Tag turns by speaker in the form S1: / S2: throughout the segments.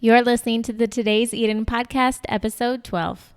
S1: You're listening to the Today's Eden podcast, episode 12.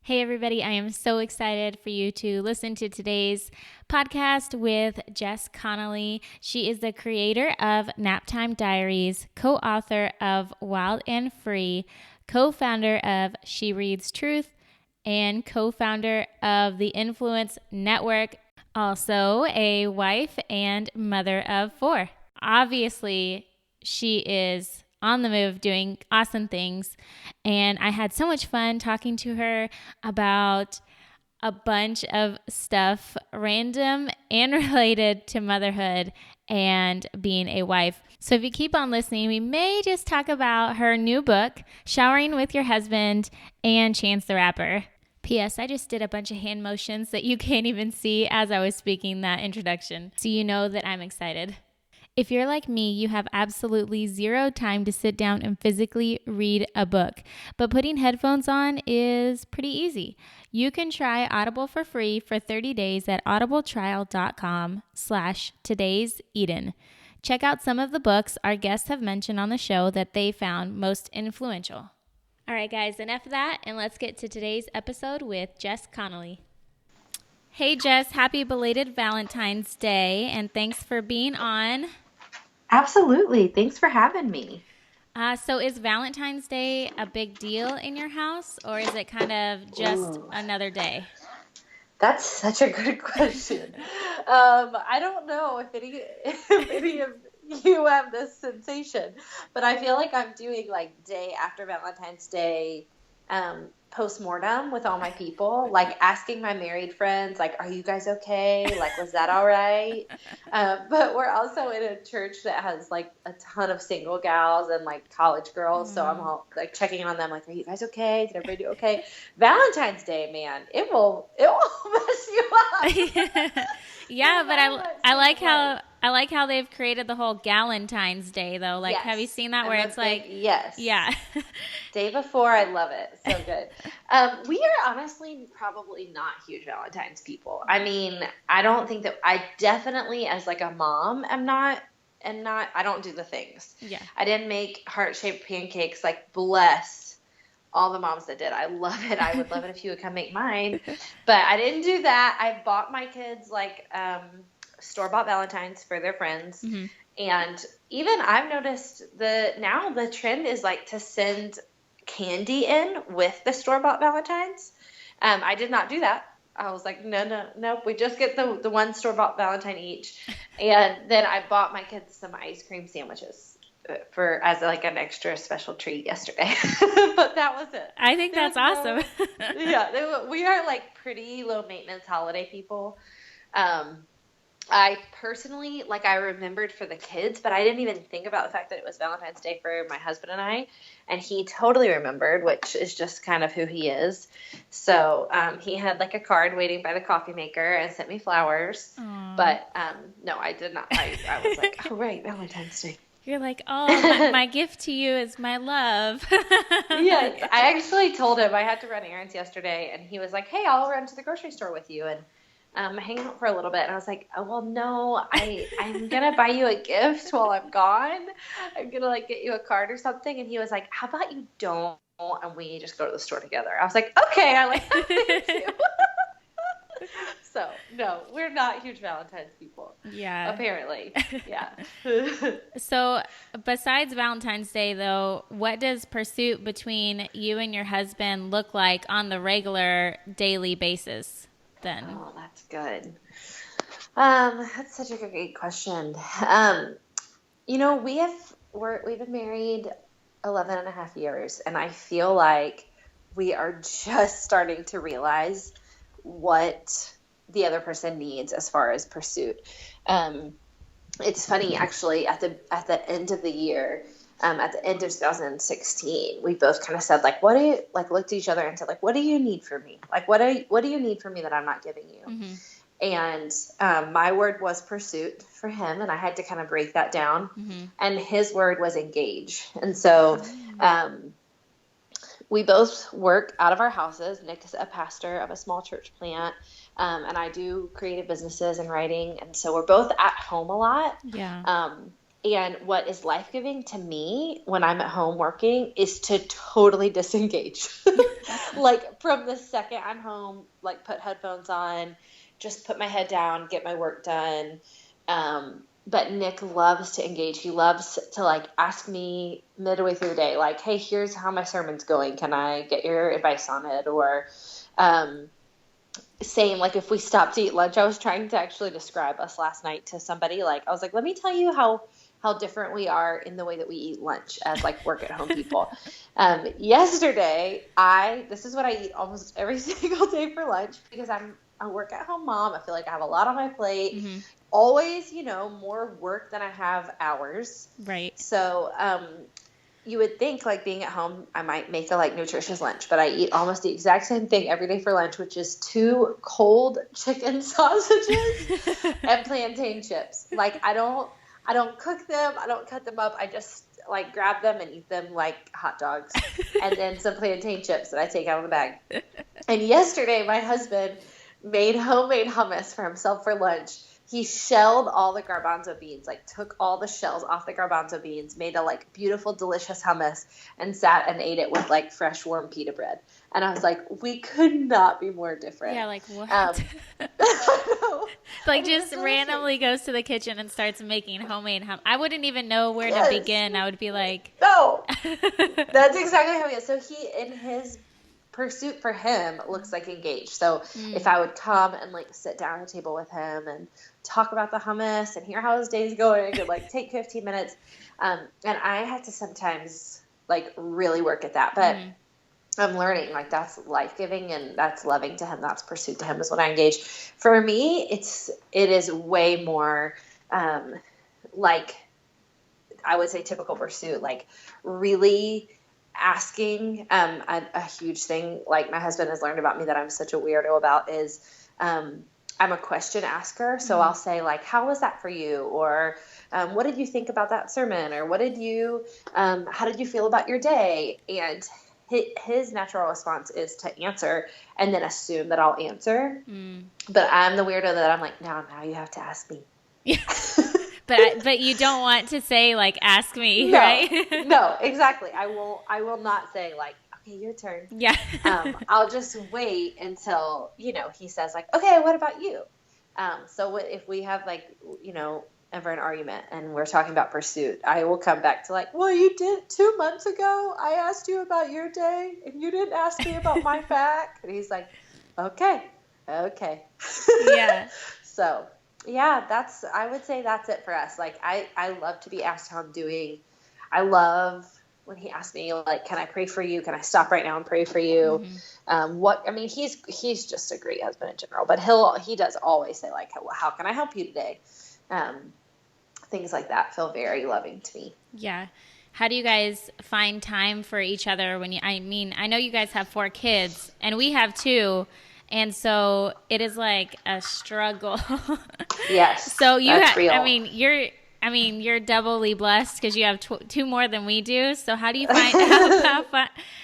S1: Hey everybody, I am so excited for you to listen to today's podcast with Jess Connolly. She is the creator of Naptime Diaries, co-author of Wild and Free, co-founder of She Reads Truth, and co-founder of the Influence Network, also a wife and mother of 4. Obviously, she is on the move doing awesome things, and I had so much fun talking to her about a bunch of stuff, random and related to motherhood and being a wife. So if you keep on listening, we may just talk about her new book, Showering with Your Husband, and Chance the Rapper. P.S. I just did a bunch of hand motions that you can't even see as I was speaking that introduction, so you know that I'm excited. If you're like me, you have absolutely zero time to sit down and physically read a book, but putting headphones on is pretty easy. You can try Audible for free for 30 days at audibletrial.com/todayseden. Check out some of the books our guests have mentioned on the show that they found most influential. All right, guys, enough of that, and let's get to today's episode with Jess Connolly. Hey, Jess, happy belated Valentine's Day, and thanks for being on.
S2: Absolutely. Thanks for having me.
S1: So is Valentine's Day a big deal in your house, or is it kind of just another day?
S2: That's such a good question. I don't know if any of you have this sensation, but I feel like I'm doing like day after Valentine's Day post-mortem with all my people, like asking my married friends, like, are you guys okay? Like, was that all right? But we're also in a church that has like a ton of single gals and like college girls. So I'm all like checking on them, like, are you guys okay? Did everybody do okay? Valentine's Day, man, it will mess you up.
S1: Yeah, but I like how they've created the whole Galentine's Day though. Like, yes. Have you seen that where it's like,
S2: yes,
S1: yeah,
S2: day before? I love it. So good. We are honestly probably not huge Valentine's people. I mean, I don't think that I definitely, as like a mom, am not. I don't do the things.
S1: Yeah,
S2: I didn't make heart-shaped pancakes. Like, bless all the moms that did. I love it. I would love it if you would come make mine. But I didn't do that. I bought my kids like store-bought Valentines for their friends. Mm-hmm. And even I've noticed now the trend is like to send candy in with the store-bought Valentines. I did not do that. I was like, no. We just get the one store-bought Valentine each. And then I bought my kids some ice cream sandwiches as like an extra special treat yesterday. But that was it.
S1: I think that's awesome.
S2: We are like pretty low maintenance holiday people. I personally, like, I remembered for the kids, but I didn't even think about the fact that it was Valentine's Day for my husband and I, and he totally remembered, which is just kind of who he is. So he had like a card waiting by the coffee maker and sent me flowers. Aww. But no, I did not. I was like, oh, right, Valentine's Day.
S1: You're like, oh, my gift to you is my love.
S2: Yes, I actually told him I had to run errands yesterday, and he was like, hey, I'll run to the grocery store with you and hang out for a little bit. And I was like, oh, well, no, I'm going to buy you a gift while I'm gone. I'm going to like get you a card or something. And he was like, how about you don't, and we just go to the store together. I was like, okay, I like that too. So, no, we're not huge Valentine's people.
S1: Yeah.
S2: Apparently. Yeah.
S1: So, besides Valentine's Day, though, what does pursuit between you and your husband look like on the regular daily basis then?
S2: Oh, that's good. That's such a great question. We've been married 11 and a half years, and I feel like we are just starting to realize what the other person needs as far as pursuit. It's funny, actually, at the end of the year, at the end of 2016, we both kind of said, like, looked at each other and said, like, what do you need from me? Like, what do you need from me that I'm not giving you? Mm-hmm. And my word was pursuit for him, and I had to kind of break that down.
S1: Mm-hmm.
S2: And his word was engage. And so we both work out of our houses. Nick is a pastor of a small church plant, and I do creative businesses and writing. And so we're both at home a lot.
S1: Yeah.
S2: And what is life-giving to me when I'm at home working is to totally disengage. Like from the second I'm home, like put headphones on, just put my head down, get my work done. But Nick loves to engage. He loves to like ask me midway through the day, like, hey, here's how my sermon's going. Can I get your advice on it? Or same, like if we stopped to eat lunch, I was trying to actually describe us last night to somebody. Like, I was like, let me tell you how different we are in the way that we eat lunch as like work at home people. Yesterday, this is what I eat almost every single day for lunch because I'm a work at home mom. I feel like I have a lot on my plate.
S1: Mm-hmm.
S2: Always, more work than I have hours.
S1: Right.
S2: So, you would think like being at home, I might make a like nutritious lunch, but I eat almost the exact same thing every day for lunch, which is 2 cold chicken sausages and plantain chips. Like I don't cook them. I don't cut them up. I just like grab them and eat them like hot dogs and then some plantain chips that I take out of the bag. And yesterday my husband made homemade hummus for himself for lunch. He shelled all the garbanzo beans, like took all the shells off the garbanzo beans, made a like beautiful, delicious hummus, and sat and ate it with like fresh, warm pita bread. And I was like, we could not be more different.
S1: Yeah, like what? Like just randomly goes to the kitchen and starts making homemade hummus. I wouldn't even know where to begin. I would be like,
S2: no, that's exactly how he is. So he, in his pursuit for him, looks like engaged. So if I would come and like sit down at a table with him and talk about the hummus and hear how his day's going and like take 15 minutes. And I had to sometimes like really work at that, but I'm learning like that's life-giving and that's loving to him. That's pursuit to him is when I engage. For me, it is way more, like I would say typical pursuit, like really asking. A huge thing like my husband has learned about me that I'm such a weirdo about is I'm a question asker. So I'll say like, how was that for you? Or what did you think about that sermon? Or how did you feel about your day? And his natural response is to answer and then assume that I'll answer. But I'm the weirdo that I'm like, now you have to ask me.
S1: Yeah. But you don't want to say like, ask me,
S2: no,
S1: right?
S2: No, exactly. I will not say like, okay, your turn.
S1: Yeah.
S2: I'll just wait until, he says like, okay, what about you? So if we have like, ever an argument and we're talking about pursuit, I will come back to like, well, you did 2 months ago. I asked you about your day and you didn't ask me about my back. And he's like, okay.
S1: Yeah.
S2: So yeah, I would say that's it for us. Like I love to be asked how I'm doing. I love when he asks me like, can I pray for you? Can I stop right now and pray for you? He's just a great husband in general, but he does always say like, how can I help you today? Things like that feel very loving to me.
S1: Yeah. How do you guys find time for each other I know you guys have 4 kids and we have 2. And so it is like a struggle.
S2: Yes.
S1: So
S2: that's real.
S1: you're doubly blessed because you have 2 more than we do. So how do you find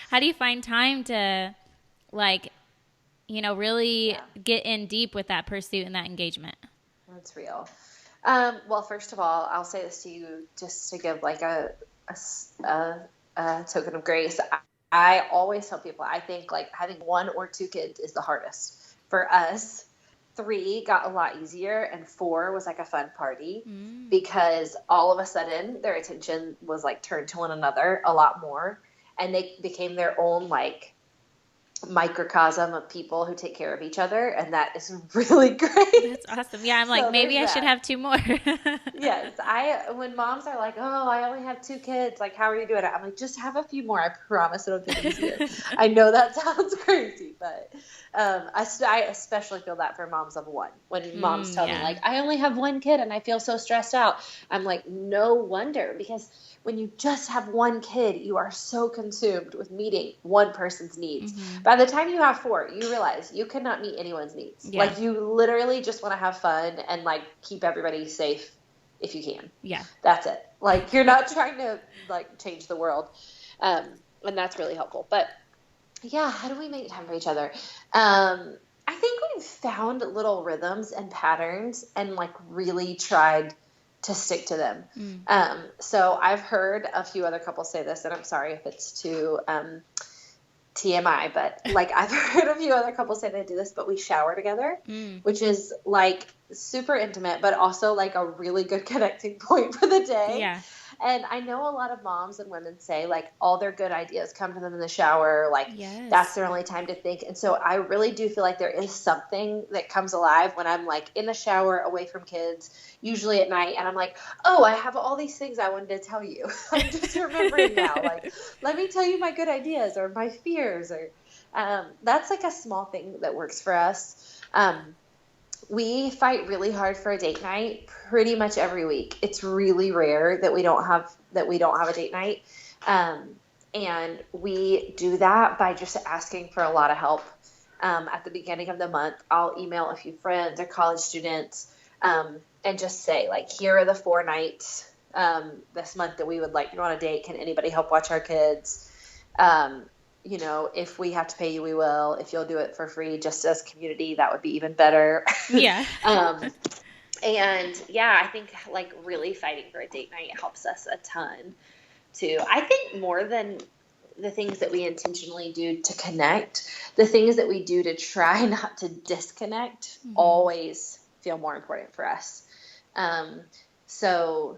S1: how do you find time to like, really get in deep with that pursuit and that engagement?
S2: That's real. Well, first of all, I'll say this to you just to give like a token of grace. I always tell people, I think like having 1 or 2 kids is the hardest. For us, 3 got a lot easier and 4 was like a fun party because all of a sudden their attention was like turned to one another a lot more and they became their own like microcosm of people who take care of each other, and that is really great.
S1: That's awesome. Yeah, I'm like, maybe I should have 2 more.
S2: Yes, when moms are like, oh, I only have 2 kids, like, how are you doing it? I'm like, just have a few more. I promise it'll get easier. I know that sounds crazy, but I especially feel that for moms of 1. When moms tell me, like, I only have 1 kid and I feel so stressed out. I'm like, no wonder, because when you just have 1 kid, you are so consumed with meeting one person's needs. By by the time you have 4, you realize you cannot meet anyone's needs.
S1: Yeah.
S2: Like, you literally just want to have fun and, like, keep everybody safe if you can.
S1: Yeah.
S2: That's it. Like, you're not trying to, like, change the world. And that's really helpful. But, yeah, how do we make time for each other? I think we've found little rhythms and patterns and, like, really tried to stick to them. So I've heard a few other couples say this, and I'm sorry if it's too TMI, but, like, I've heard a few other couples say they do this, but we shower together, which is, like, super intimate, but also, like, a really good connecting point for the day.
S1: Yeah.
S2: And I know a lot of moms and women say, like, all their good ideas come to them in the shower. Like,
S1: Yes.
S2: that's their only time to think. And so I really do feel like there is something that comes alive when I'm, like, in the shower away from kids, usually at night. And I'm like, oh, I have all these things I wanted to tell you. I'm just remembering now. Like, let me tell you my good ideas or my fears. Or that's, like, a small thing that works for us. We fight really hard for a date night pretty much every week. It's really rare that we don't have a date night. And we do that by just asking for a lot of help. At the beginning of the month, I'll email a few friends or college students, and just say, like, here are the 4 nights, this month that we would like to go on a date. Can anybody help watch our kids? You know, if we have to pay you, we will. If you'll do it for free, just as community, that would be even better.
S1: Yeah.
S2: And yeah, I think, like, really fighting for a date night helps us a ton too. I think more than the things that we intentionally do to connect, the things that we do to try not to disconnect always feel more important for us. So,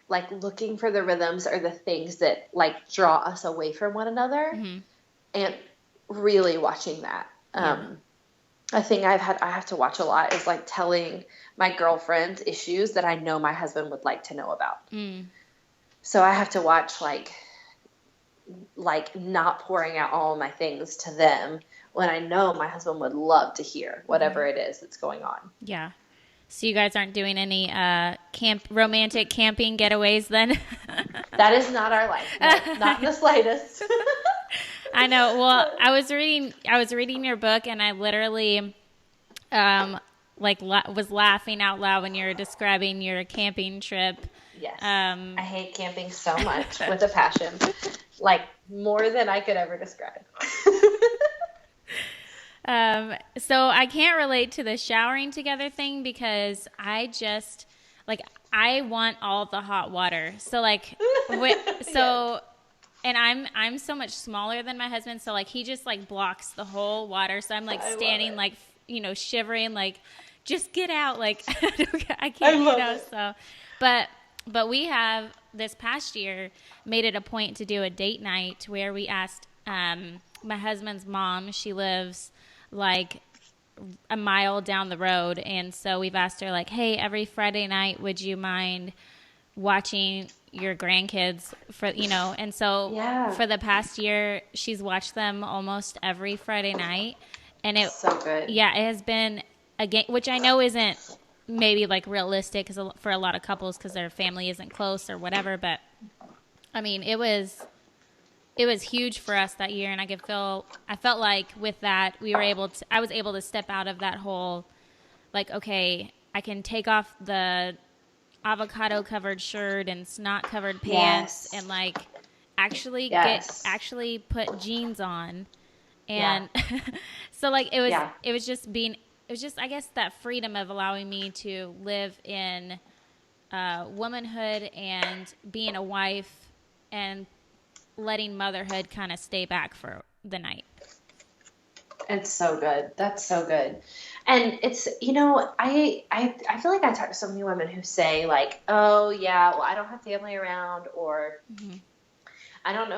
S2: like, looking for the rhythms or the things that, like, draw us away from one another, and really watching that. A thing I have to watch a lot is, like, telling my girlfriends issues that I know my husband would like to know about. So I have to watch, like not pouring out all my things to them when I know my husband would love to hear whatever it is that's going on.
S1: Yeah. So you guys aren't doing any romantic camping getaways then?
S2: That is not our life. No, not in the slightest.
S1: I know. Well, I was reading your book, and I literally was laughing out loud when you were describing your camping trip.
S2: Yes. I hate camping so much with a passion. Like, more than I could ever describe.
S1: So I can't relate to the showering together thing because I just, like, I want all the hot water. So, like, and I'm so much smaller than my husband. So, like, he just, like, blocks the whole water. So I'm, like, standing, like, you know, shivering, like, just get out. Like, I can't, you know, so, but we have this past year made it a point to do a date night where we asked, my husband's mom, she lives, like, a mile down the road. And so we've asked her, like, hey, every Friday night, would you mind watching your grandkids for, you know? And so for the past year, she's watched them almost every Friday night. And it's
S2: so good.
S1: Yeah, it has been a game, which I know isn't maybe, like, realistic for a lot of couples because their family isn't close or whatever. But I mean, it was huge for us that year, and I felt like with that I was able to step out of that whole, like, okay, I can take off the avocado covered shirt and snot covered pants and, like, actually put jeans on. And so, like, it was just, I guess, that freedom of allowing me to live in womanhood and being a wife and letting motherhood kind of stay back for the night.
S2: It's so good. That's so good. And it's, you know, I feel like I talk to so many women who say, like, oh yeah, well, I don't have family around, or I don't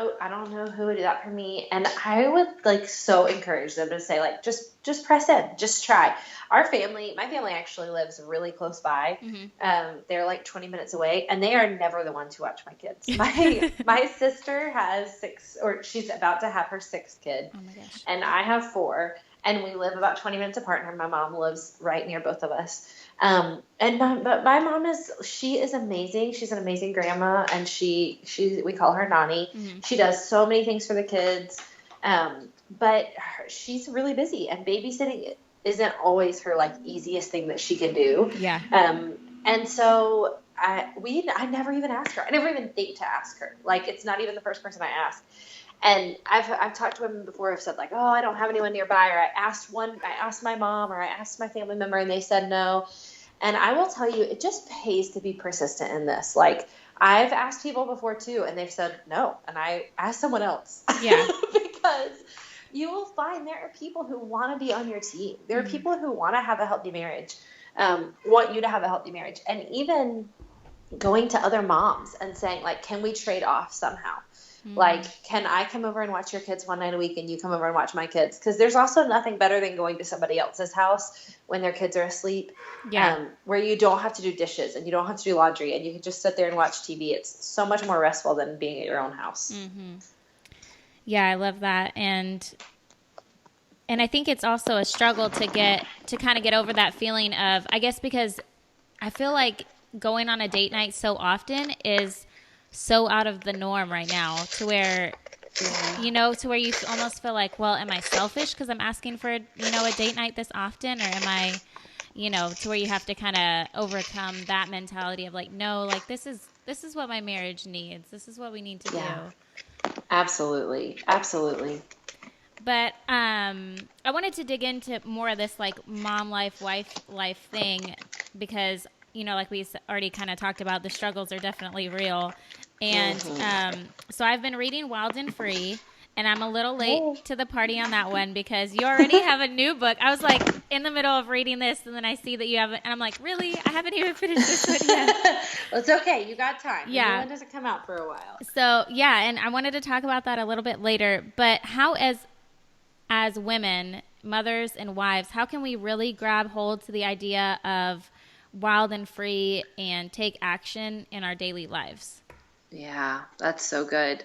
S2: know who would do that for me. And I would, like, so encourage them to say, like, just press in, just try. My family actually lives really close by. They're, like, 20 minutes away, and they are never the ones who watch my kids. My sister has 6, or she's about to have her 6th kid.
S1: Oh my gosh.
S2: And I have 4, and we live about 20 minutes apart, and my mom lives right near both of us. But my mom she is amazing. She's an amazing grandma, and we call her Nani. She does so many things for the kids. but she's really busy, and babysitting isn't always her like easiest thing that she can do.
S1: Yeah.
S2: And so I never even ask her. I never even think to ask her. Like, it's not even the first person I ask. And I've talked to women before. I've said like, oh, I don't have anyone nearby, or I asked my mom, or I asked my family member, and they said no. And I will tell you, it just pays to be persistent in this. Like, I've asked people before too, and they've said no, and I asked someone else.
S1: Yeah.
S2: Because you will find there are people who want to be on your team. There are people who want to have a healthy marriage, want you to have a healthy marriage, and even going to other moms and saying like, can we trade off somehow? Like, can I come over and watch your kids one night a week, and you come over and watch my kids? Because there's also nothing better than going to somebody else's house when their kids are asleep, where you don't have to do dishes and you don't have to do laundry, and you can just sit there and watch TV. It's so much more restful than being at your own house.
S1: Yeah, I love that. And I think it's also a struggle to kind of get over that feeling of, I guess, because I feel like going on a date night so often is so out of the norm right now, to where, to where you almost feel like, well, am I selfish because I'm asking for, a date night this often? Or am I, to where you have to kind of overcome that mentality of like, no, like this is what my marriage needs. This is what we need to do.
S2: Absolutely. Absolutely.
S1: But I wanted to dig into more of this like mom life, wife life thing, because, like we already kind of talked about, the struggles are definitely real. And so I've been reading Wild and Free, and I'm a little late to the party on that one because you already have a new book. I was like in the middle of reading this, and then I see that you have it, and I'm like, really? I haven't even finished this one yet.
S2: Well, it's okay. You got time.
S1: Yeah.
S2: The new one doesn't come out for a while.
S1: So, yeah, and I wanted to talk about that a little bit later. But how, as women, mothers and wives, how can we really grab hold to the idea of wild and free and take action in our daily lives?
S2: Yeah, that's so good.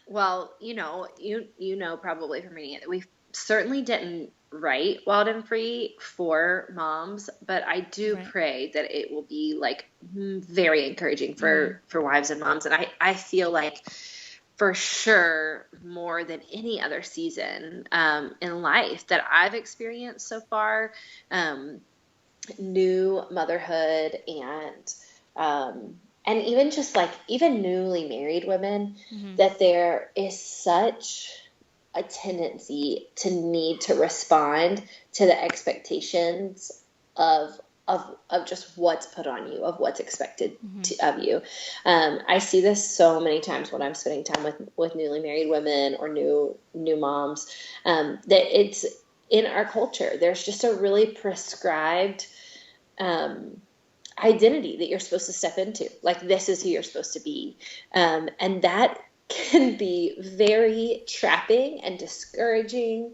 S2: Well, you know probably from reading it that we certainly didn't write Wild and Free for moms, but I do pray that it will be like very encouraging for wives and moms. And I feel like for sure more than any other season in life that I've experienced so far, new motherhood and even just like even newly married women, that there is such a tendency to need to respond to the expectations of just what's put on you, of what's expected of you. I see this so many times when I'm spending time with newly married women or new moms, that it's in our culture. There's just a really prescribed identity that you're supposed to step into. Like, this is who you're supposed to be. And that can be very trapping and discouraging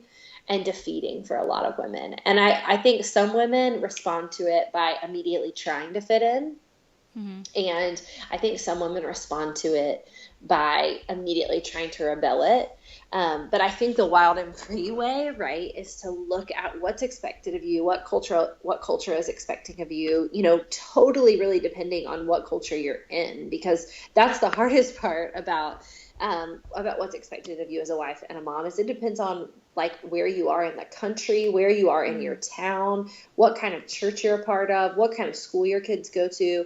S2: and defeating for a lot of women. And I think some women respond to it by immediately trying to fit in. And I think some women respond to it by immediately trying to rebel it. But I think the wild and free way, right, is to look at what's expected of you, what culture is expecting of you, totally really depending on what culture you're in, because that's the hardest part about what's expected of you as a wife and a mom, is it depends on like where you are in the country, where you are in your town, what kind of church you're a part of, what kind of school your kids go to.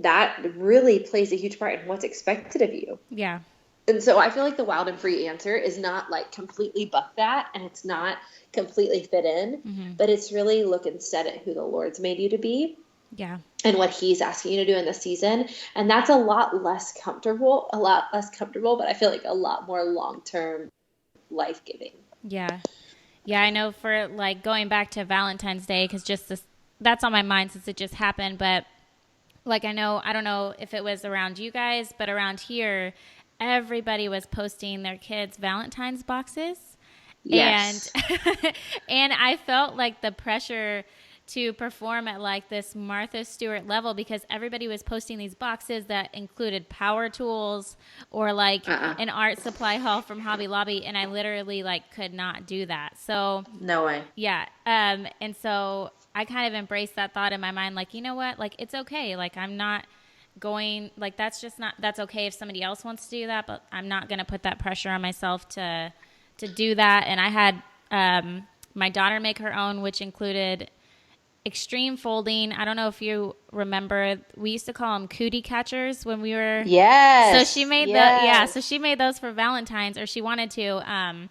S2: That really plays a huge part in what's expected of you.
S1: Yeah.
S2: And so I feel like the wild and free answer is not like completely buck that, and it's not completely fit in, but it's really look instead at who the Lord's made you to be.
S1: Yeah.
S2: And what he's asking you to do in this season. And that's a lot less comfortable, but I feel like a lot more long-term life-giving.
S1: Yeah. Yeah, I know, for like going back to Valentine's Day, because just that's on my mind since it just happened. But like, I don't know if it was around you guys, but around here, everybody was posting their kids' Valentine's boxes.
S2: Yes.
S1: And I felt like the pressure to perform at like this Martha Stewart level, because everybody was posting these boxes that included power tools or like an art supply haul from Hobby Lobby, and I literally like could not do that. So
S2: no way.
S1: Yeah. And so I kind of embraced that thought in my mind, like, you know what, like, it's okay. Like, I'm not going, like, that's just not, that's okay if somebody else wants to do that, but I'm not going to put that pressure on myself to do that. And I had my daughter make her own, which included extreme folding. I don't know if you remember, we used to call them cootie catchers when we were, so she made so she made those for Valentine's, or she wanted to, and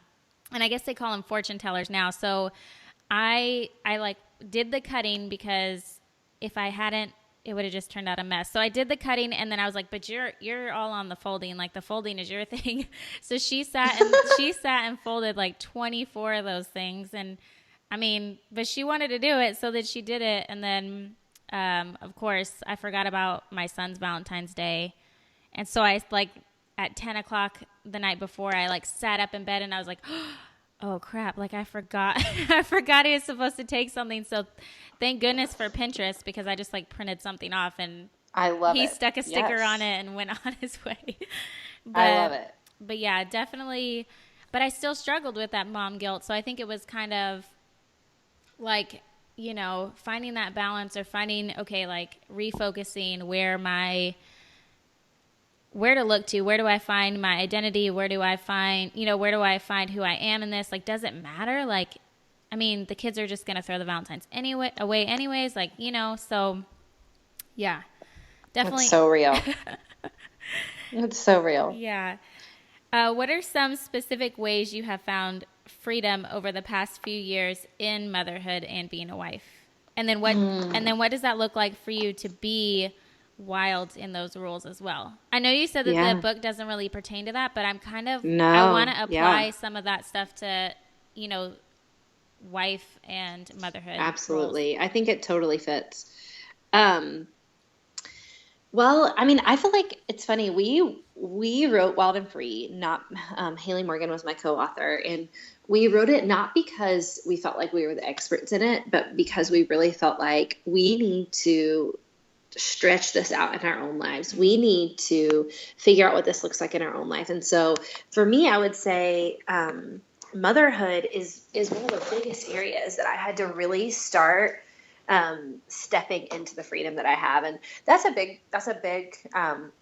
S1: I guess they call them fortune tellers now. So I like did the cutting, because if I hadn't, it would have just turned out a mess. So I did the cutting, and then I was like, but you're all on the folding. Like, the folding is your thing. So she sat and folded like 24 of those things. And I mean, but she wanted to do it, so that she did it. And then, of course, I forgot about my son's Valentine's Day. And so I, like, at 10 o'clock the night before, I like sat up in bed and I was like, oh crap, like I forgot I forgot he was supposed to take something. So thank goodness for Pinterest, because I just like printed something off, and he stuck a sticker on it and went on his way. But,
S2: I love it.
S1: But yeah, definitely. But I still struggled with that mom guilt. So I think it was kind of like, you know, finding that balance, or finding, okay, like refocusing where to look to, where do I find my identity? Where do I find who I am in this? Like, does it matter? Like, I mean, the kids are just going to throw the Valentine's away anyways, like, you know, so yeah, definitely.
S2: It's so real. It's so real.
S1: Yeah. What are some specific ways you have found freedom over the past few years in motherhood and being a wife? And then what does that look like for you to be wild in those rules as well? I know you said that the book doesn't really pertain to that, but I'm kind of, I want to apply some of that stuff to, you know, wife and motherhood.
S2: Absolutely. Roles. I think it totally fits. Well, I mean, I feel like it's funny. We wrote Wild and Free, not, Haley Morgan was my co-author, and we wrote it not because we felt like we were the experts in it, but because we really felt like we need to stretch this out in our own lives. We need to figure out what this looks like in our own life. And so for me, I would say motherhood is one of the biggest areas that I had to really start stepping into the freedom that I have. And that's a big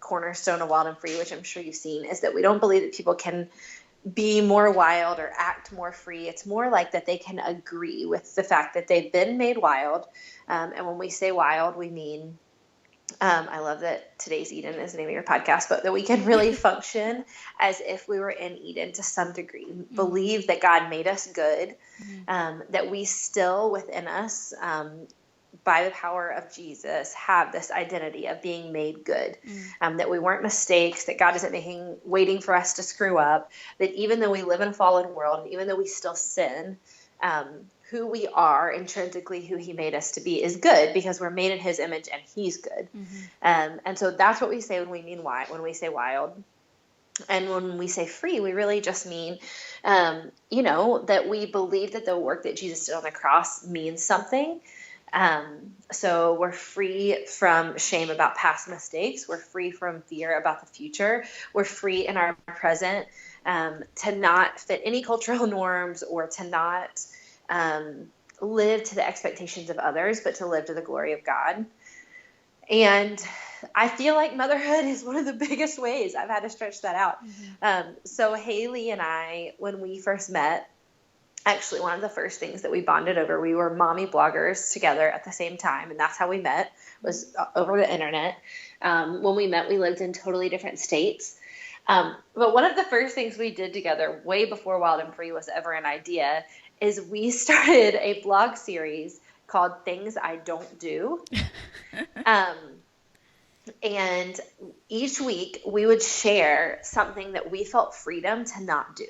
S2: cornerstone of Wild and Free, which I'm sure you've seen, is that we don't believe that people can be more wild or act more free. It's more like that they can agree with the fact that they've been made wild. And when we say wild, we mean I love that Today's Eden is the name of your podcast, but that we can really function as if we were in Eden to some degree, believe that God made us good, that we still within us, by the power of Jesus, have this identity of being made good, that we weren't mistakes, that God isn't waiting for us to screw up, that even though we live in a fallen world, and even though we still sin, who we are intrinsically, who he made us to be, is good, because we're made in his image and he's good. And so that's what we say when we say wild. And when we say free, we really just mean, that we believe that the work that Jesus did on the cross means something. So we're free from shame about past mistakes. We're free from fear about the future. We're free in our present, to not fit any cultural norms, or to not live to the expectations of others, but to live to the glory of God. And I feel like motherhood is one of the biggest ways I've had to stretch that out. So Haley and I, when we first met, actually one of the first things that we bonded over, we were mommy bloggers together at the same time. And that's how we met, was over the internet. When we met, we lived in totally different states. But one of the first things we did together, way before Wild and Free was ever an idea, is we started a blog series called Things I Don't Do. And each week we would share something that we felt freedom to not do.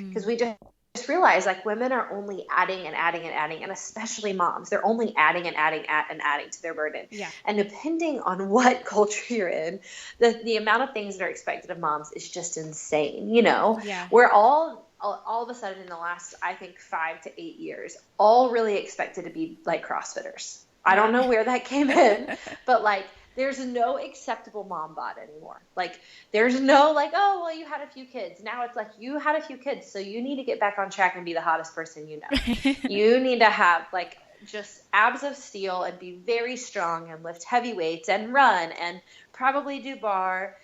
S2: Because we just realized, like, women are only adding and adding and adding, and especially moms, they're only adding and adding and adding to their burden. Yeah. And depending on what culture you're in, the amount of things that are expected of moms is just insane. Yeah. We're all of a sudden in the last, I think, 5 to 8 years, all really expected to be like CrossFitters. I don't know where that came in, but like, there's no acceptable mom bod anymore. Like, there's no like, oh, well, you had a few kids. Now it's like, you had a few kids, so you need to get back on track and be the hottest person you know. You need to have like just abs of steel and be very strong and lift heavy weights and run and probably do bar.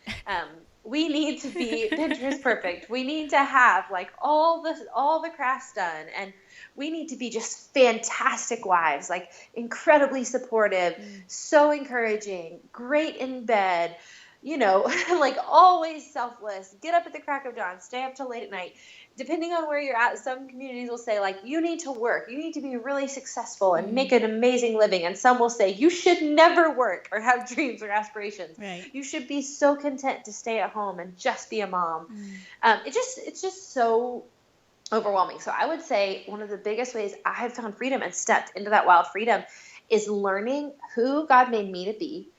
S2: We need to be Pinterest perfect. We need to have like all the crafts done, and we need to be just fantastic wives, like incredibly supportive, so encouraging, great in bed, like always selfless, get up at the crack of dawn, stay up till late at night. Depending on where you're at, some communities will say, like, you need to work. You need to be really successful and make an amazing living. And some will say, you should never work or have dreams or aspirations.
S1: Right.
S2: You should be so content to stay at home and just be a mom. It's just so overwhelming. So I would say one of the biggest ways I have found freedom and stepped into that wild freedom is learning who God made me to be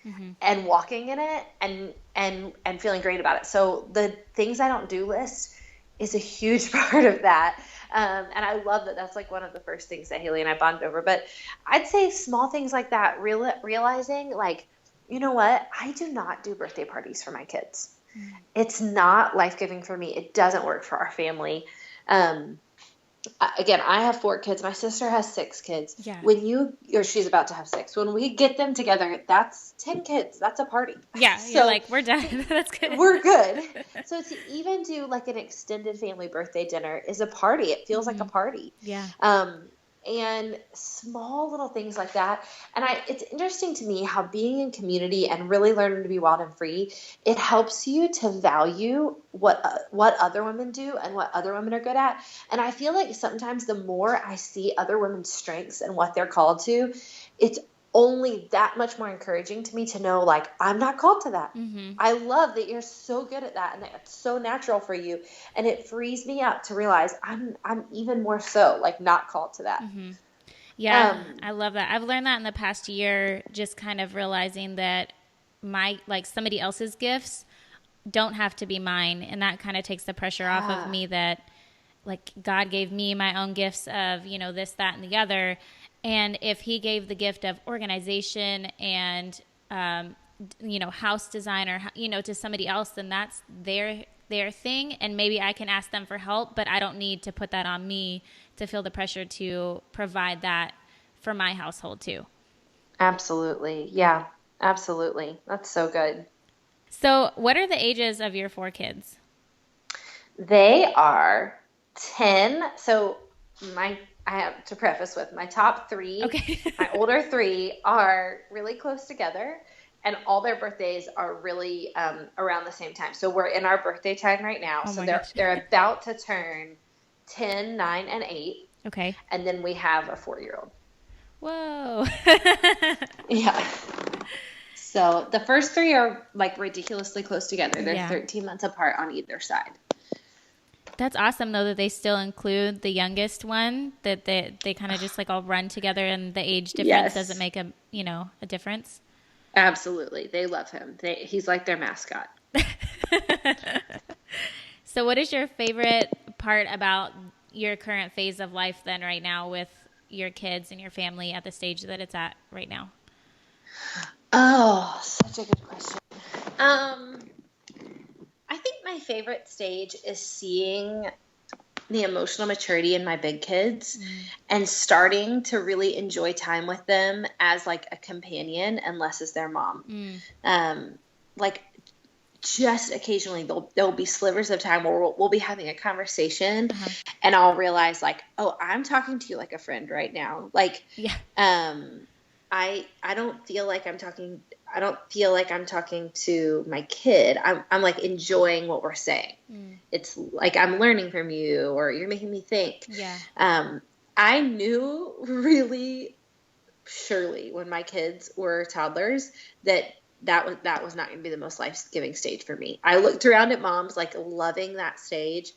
S2: and walking in it and feeling great about it. So the things I don't do list is a huge part of that. And I love that that's like one of the first things that Haley and I bonded over. But I'd say small things like that, realizing like, you know what? I do not do birthday parties for my kids. It's not life-giving for me. It doesn't work for our family. Again, I have 4 kids. My sister has 6 kids.
S1: Yeah.
S2: She's about to have 6. When we get them together, that's 10 kids. That's a party.
S1: Yeah. So, you're like, we're done. That's good.
S2: We're good. So to even do like an extended family birthday dinner is a party. It feels like a party.
S1: Yeah.
S2: And small little things like that. And it's interesting to me how being in community and really learning to be wild and free, it helps you to value what other women do and what other women are good at. And I feel like sometimes the more I see other women's strengths and what they're called to, it's only that much more encouraging to me to know, like, I'm not called to that. I love that you're so good at that and that it's so natural for you. And it frees me up to realize I'm even more so like not called to that.
S1: Yeah, I love that. I've learned that in the past year, just kind of realizing that somebody else's gifts don't have to be mine. And that kind of takes the pressure off of me that like God gave me my own gifts of, this, that, and the other. And if he gave the gift of organization and, house design or, to somebody else, then that's their thing. And maybe I can ask them for help, but I don't need to put that on me to feel the pressure to provide that for my household too.
S2: Absolutely. Yeah, absolutely. That's so good.
S1: So what are the ages of your 4 kids?
S2: They are 10. So I have to preface with my top 3,
S1: okay.
S2: my older 3 are really close together, and all their birthdays are really around the same time. So we're in our birthday time right now.
S1: Oh
S2: so they're about to turn 10, 9, and 8.
S1: Okay.
S2: And then we have a 4-year-old.
S1: Whoa.
S2: Yeah. So the first 3 are like ridiculously close together. They're 13 months apart on either side.
S1: That's awesome, though, that they still include the youngest one, that they kind of just like all run together and the age difference doesn't make a difference.
S2: Absolutely. They love him. He's like their mascot.
S1: So what is your favorite part about your current phase of life then right now with your kids and your family at the stage that it's at right now?
S2: Oh, such a good question. I think my favorite stage is seeing the emotional maturity in my big kids and starting to really enjoy time with them as like a companion and less as their mom. Like just occasionally there'll be slivers of time where we'll be having a conversation and I'll realize like, oh, I'm talking to you like a friend right now. Like, I don't feel like I'm talking to my kid. I'm like enjoying what we're saying. It's like I'm learning from you or you're making me think.
S1: Yeah.
S2: I knew really surely when my kids were toddlers that was not going to be the most life-giving stage for me. I looked around at moms like loving that stage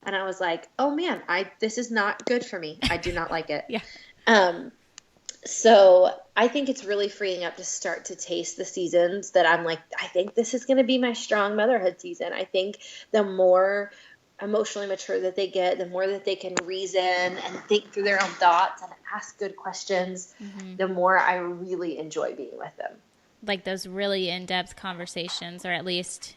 S2: and I was like, oh man, this is not good for me. I do not like it.
S1: Yeah.
S2: So I think it's really freeing up to start to taste the seasons that I'm like, I think this is going to be my strong motherhood season. I think the more emotionally mature that they get, the more that they can reason and think through their own thoughts and ask good questions, the more I really enjoy being with them.
S1: Like those really in-depth conversations, or at least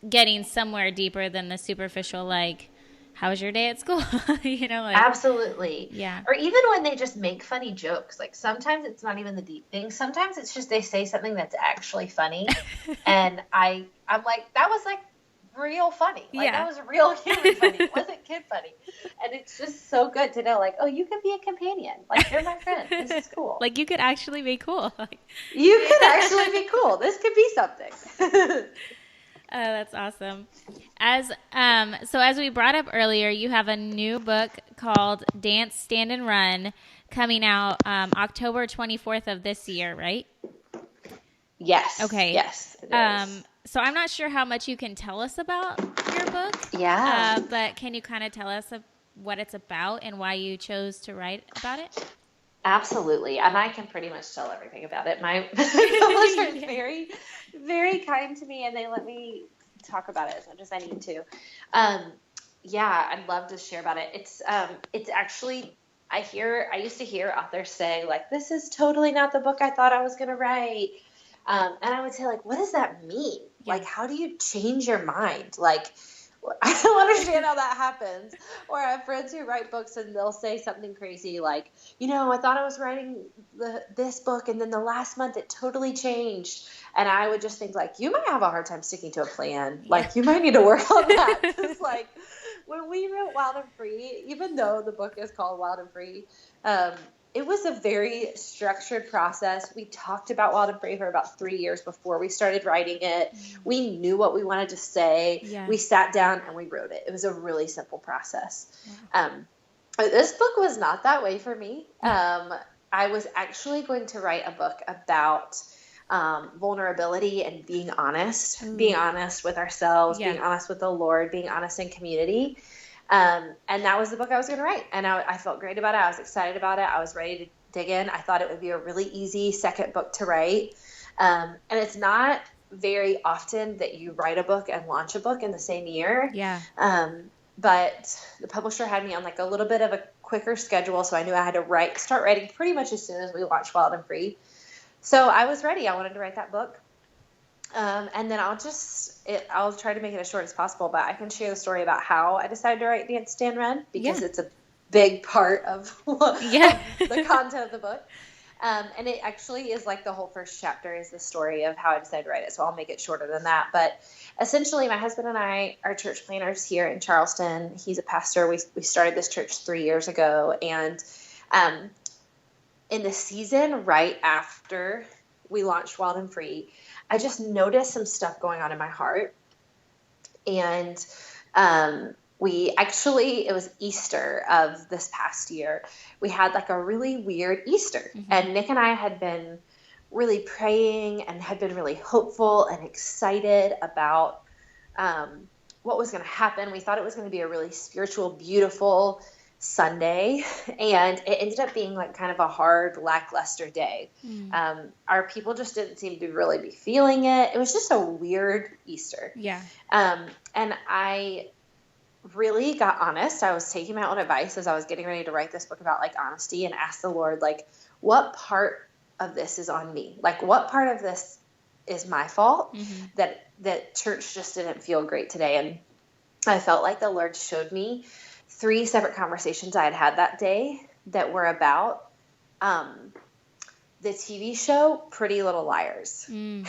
S1: getting somewhere deeper than the superficial, like, how was your day at school? You know, like,
S2: Absolutely.
S1: yeah.
S2: Or even when they just make funny jokes, like sometimes it's not even the deep thing. Sometimes it's just they say something that's actually funny. And I'm like, that was like real funny. Like that
S1: Yeah.
S2: was real human funny. It wasn't kid funny. And it's just so good to know, like, oh, you can be a companion. Like you're my friend. This is cool.
S1: Like you could actually be cool. Like,
S2: You could actually be cool. This could be something.
S1: oh, that's awesome. So as we brought up earlier, you have a new book called Dance, Stand and Run coming out October 24th of this year, right?
S2: Yes.
S1: Okay.
S2: Yes, it is.
S1: So I'm not sure how much you can tell us about your book,
S2: Yeah.
S1: but can you kind of tell us what it's about and why you chose to write about it?
S2: Absolutely. And I can pretty much tell everything about it. My publisher is
S1: Yeah.
S2: very, very kind to me and they let me talk about it as much as I need to. Um, yeah, I'd love to share about it. It's actually, I used to hear authors say like, this is totally not the book I thought I was going to write. And I would say like, what does that mean?
S1: Yeah.
S2: Like, how do you change your mind? Like, I don't understand how that happens. Or I have friends who write books and they'll say something crazy like, I thought I was writing this book and then the last month it totally changed. And I would just think like, you might have a hard time sticking to a plan.
S1: Yeah.
S2: Like you might need to work on that. Because like when we wrote Wild and Free, even though the book is called Wild and Free, it was a very structured process. We talked about Wild and Free for about 3 years before we started writing it. We knew what we wanted to say.
S1: Yeah.
S2: We sat down and we wrote it. It was a really simple process.
S1: Wow.
S2: But this book was not that way for me. I was actually going to write a book about vulnerability and being honest with ourselves,
S1: Yeah.
S2: being honest with the Lord, being honest in community. And that was the book I was going to write. And I felt great about it. I was excited about it. I was ready to dig in. I thought it would be a really easy second book to write. And it's not very often that you write a book and launch a book in the same year.
S1: Yeah.
S2: But the publisher had me on like a little bit of a quicker schedule. So I knew I had to start writing pretty much as soon as we launched Wild and Free. So I was ready. I wanted to write that book. And then I'll try to make it as short as possible, but I can share the story about how I decided to write Dance, Stand, Run because it's a big part of the content of the book. And it actually is like the whole first chapter is the story of how I decided to write it. So I'll make it shorter than that. But essentially my husband and I are church planners here in Charleston. He's a pastor. We started this church 3 years ago. And in the season right after we launched Wild and Free, I just noticed some stuff going on in my heart. And it was Easter of this past year. We had like a really weird Easter. Mm-hmm. And Nick and I had been really praying and had been really hopeful and excited about what was going to happen. We thought it was going to be a really spiritual, beautiful Sunday, and it ended up being like kind of a hard, lackluster day. Our people just didn't seem to really be feeling it. It was just a weird Easter.
S1: Yeah.
S2: And I really got honest. I was taking my own advice as I was getting ready to write this book about like honesty and asked the Lord, like, what part of this is on me? Like, what part of this is my fault that church just didn't feel great today? And I felt like the Lord showed me 3 separate conversations I had had that day that were about the TV show Pretty Little Liars. And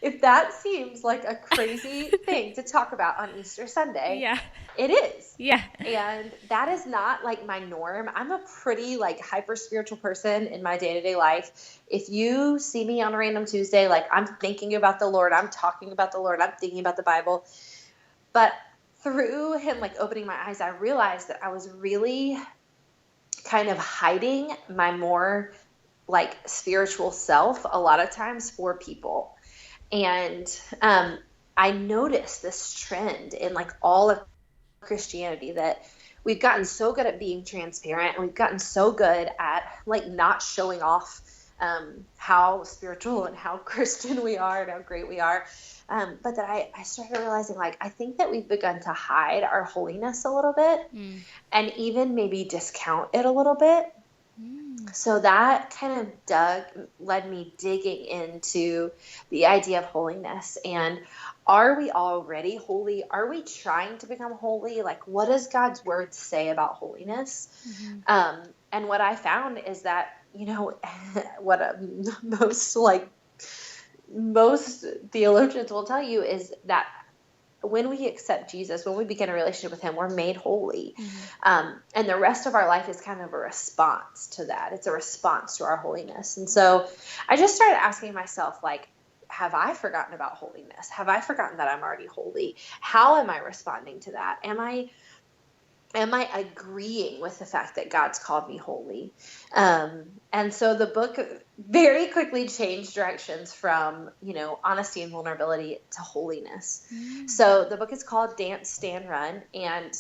S2: if that seems like a crazy thing to talk about on Easter Sunday, it is.
S1: Yeah.
S2: And that is not like my norm. I'm a pretty like hyper spiritual person in my day-to-day life. If you see me on a random Tuesday, like I'm thinking about the Lord, I'm talking about the Lord, I'm thinking about the Bible. But through him like opening my eyes, I realized that I was really kind of hiding my more like spiritual self a lot of times for people. And I noticed this trend in like all of Christianity that we've gotten so good at being transparent and we've gotten so good at like not showing off how spiritual and how Christian we are and how great we are. But that I started realizing, like, I think that we've begun to hide our holiness a little bit and even maybe discount it a little bit. So that kind of led me digging into the idea of holiness. And are we already holy? Are we trying to become holy? Like, what does God's word say about holiness? And what I found is that, what most theologians will tell you is that when we accept Jesus, when we begin a relationship with him, we're made holy. And the rest of our life is kind of a response to that. It's a response to our holiness. And so I just started asking myself, like, have I forgotten about holiness? Have I forgotten that I'm already holy? How am I responding to that? Am I agreeing with the fact that God's called me holy? And so the book very quickly changed directions from, honesty and vulnerability to holiness. So the book is called Dance, Stand, Run. And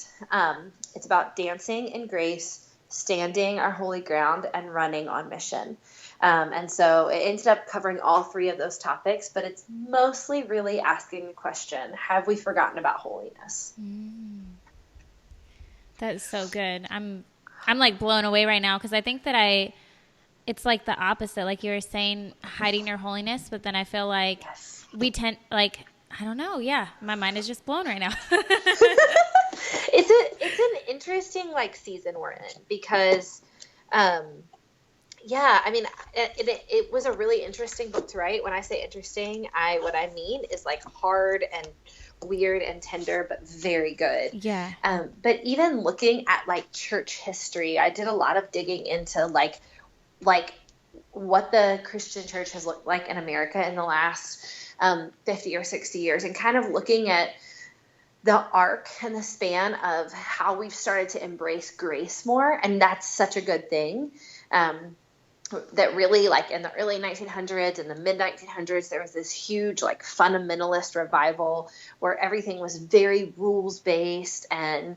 S2: it's about dancing in grace, standing our holy ground, and running on mission. And so it ended up covering all three of those topics, but it's mostly really asking the question, have we forgotten about holiness?
S1: That is so good. I'm like blown away right now because I think that it's like the opposite. Like you were saying, hiding your holiness, but then I feel like
S2: Yes.
S1: we tend, like, I don't know. Yeah, my mind is just blown right now.
S2: It's an interesting season we're in because, yeah, I mean, it was a really interesting book to write. When I say interesting, what I mean is like hard and weird and tender, but very good.
S1: Yeah.
S2: But even looking at church history, I did a lot of digging into like what the Christian church has looked like in America in the last 50 or 60 years, and kind of looking at the arc and the span of how we've started to embrace grace more. And that's such a good thing. That really, in the early 1900s and the mid 1900s, there was this huge fundamentalist revival where everything was very rules based and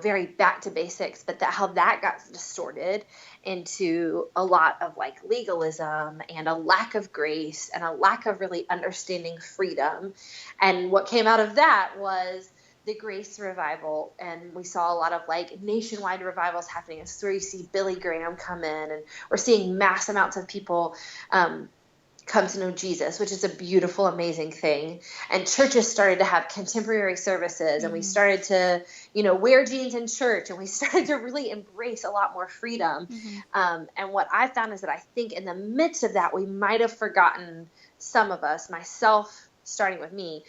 S2: very back to basics, but how that got distorted into a lot of legalism and a lack of grace and a lack of really understanding freedom. And what came out of that was the grace revival, and we saw a lot of nationwide revivals happening. It's where you see Billy Graham come in, and we're seeing mass amounts of people come to know Jesus, which is a beautiful, amazing thing. And churches started to have contemporary services, and we started to, wear jeans in church, and we started to really embrace a lot more freedom. And what I found is that I think in the midst of that, we might have forgotten, some of us, myself, starting with me,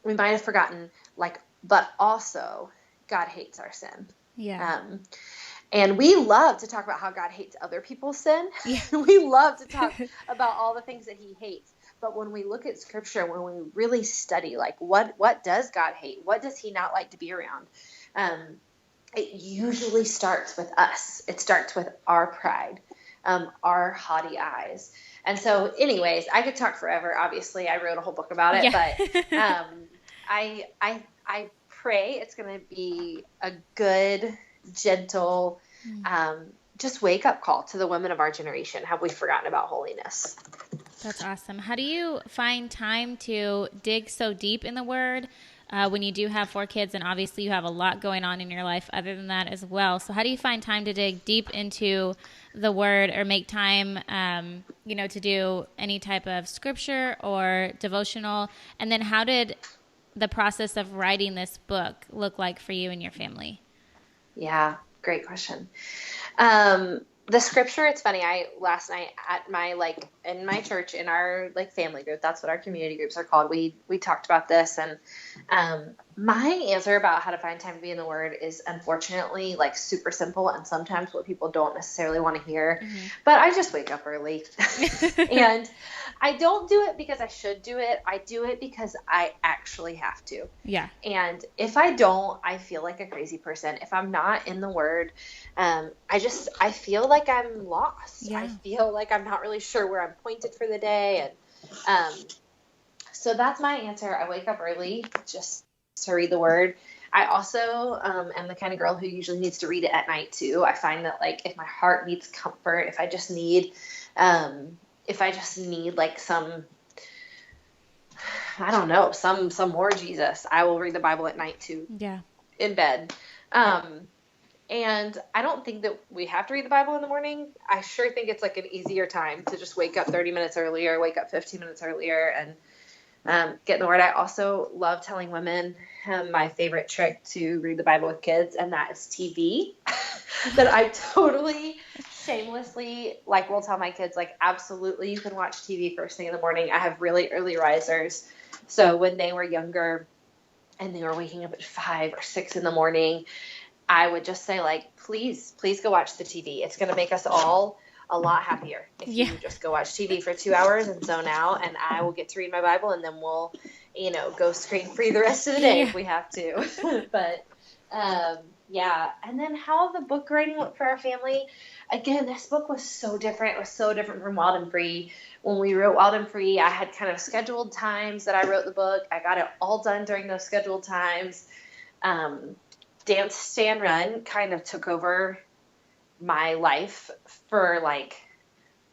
S2: we might have forgotten, but also God hates our sin.
S1: Yeah.
S2: And we love to talk about how God hates other people's sin.
S1: Yeah.
S2: We love to talk about all the things that he hates. But when we look at scripture, when we really study, what does God hate? What does he not like to be around? It usually starts with us. It starts with our pride, our haughty eyes. And so anyways, I could talk forever. Obviously, I wrote a whole book about it, but I pray it's going to be a good, gentle, just wake up call to the women of our generation. Have we forgotten about holiness?
S1: That's awesome. How do you find time to dig so deep in the word when you do have 4 kids, and obviously you have a lot going on in your life other than that as well? So how do you find time to dig deep into the word, or make time, to do any type of scripture or devotional? And then how did the process of writing this book look like for you and your family?
S2: Yeah, great question. The scripture, it's funny, last night at my in my church, in our family group, that's what our community groups are called, we talked about this, and my answer about how to find time to be in the word is unfortunately super simple, and sometimes what people don't necessarily want to hear. But I just wake up early. And I don't do it because I should do it. I do it because I actually have to.
S1: Yeah.
S2: And if I don't, I feel like a crazy person. If I'm not in the word, I feel like I'm lost.
S1: Yeah.
S2: I feel like I'm not really sure where I'm pointed for the day. And so that's my answer. I wake up early just to read the word. I also am the kind of girl who usually needs to read it at night too. I find that if my heart needs comfort, if I just need some, I don't know, some more Jesus, I will read the Bible at night too.
S1: Yeah.
S2: In bed. And I don't think that we have to read the Bible in the morning. I sure think it's like an easier time to just wake up 30 minutes earlier, wake up 15 minutes earlier, and get in the Word. I also love telling women my favorite trick to read the Bible with kids, and that is TV. That I totally shamelessly, like, will tell my kids, like, absolutely, you can watch TV first thing in the morning. I have really early risers. So when they were younger and they were waking up at 5 or 6 in the morning, I would just say, like, please go watch the TV. It's going to make us all a lot happier if
S1: Yeah.
S2: you just go watch TV for 2 hours and zone out, and I will get to read my Bible, and then we'll, go screen free the rest of the day if we have to. But, yeah. And then how the book writing went for our family. Again, this book was so different. It was so different from Wild and Free. When we wrote Wild and Free, I had kind of scheduled times that I wrote the book. I got it all done during those scheduled times. Dance, Stand, Run kind of took over my life for, like,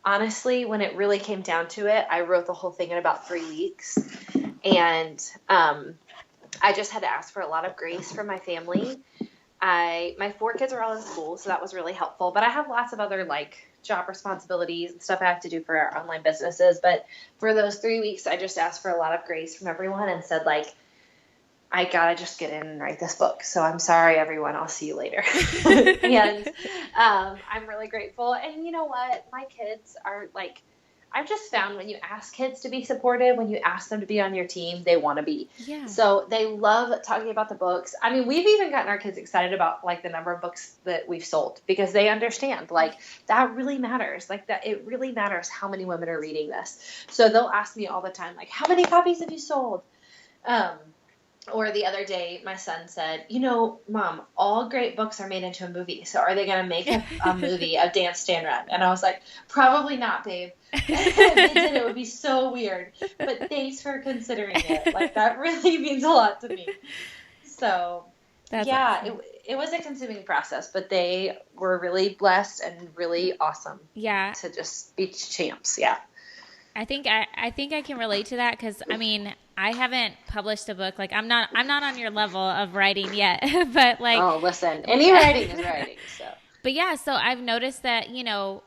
S2: honestly, when it really came down to it, I wrote the whole thing in about 3 weeks. And I just had to ask for a lot of grace from my family. My 4 kids are all in school, so that was really helpful. But I have lots of other, like, job responsibilities and stuff I have to do for our online businesses. But for those 3 weeks, I just asked for a lot of grace from everyone and said, like, I gotta just get in and write this book. So I'm sorry, everyone. I'll see you later. And I'm really grateful. And you know what? My kids are, like, I've just found when you ask kids to be supportive, when you ask them to be on your team, they want to be.
S1: Yeah.
S2: So they love talking about the books. I mean, we've even gotten our kids excited about, like, the number of books that we've sold, because they understand, like, that really matters. Like, that it really matters how many women are reading this. So they'll ask me all the time, like, how many copies have you sold? Or the other day, my son said, Mom, all great books are made into a movie. So are they going to make a movie of Dance, Stand, Run? And I was like, probably not, babe. If they did, it would be so weird. But thanks for considering it. Like, that really means a lot to me. So,
S1: That's
S2: yeah,
S1: awesome.
S2: it was a consuming process, but they were really blessed and really awesome.
S1: Yeah.
S2: To just be champs. Yeah.
S1: I think I can relate to that, because I mean, I haven't published a book. Like, I'm not on your level of writing yet, but, like,
S2: Oh, listen, any writing is writing. So.
S1: But yeah, so I've noticed that,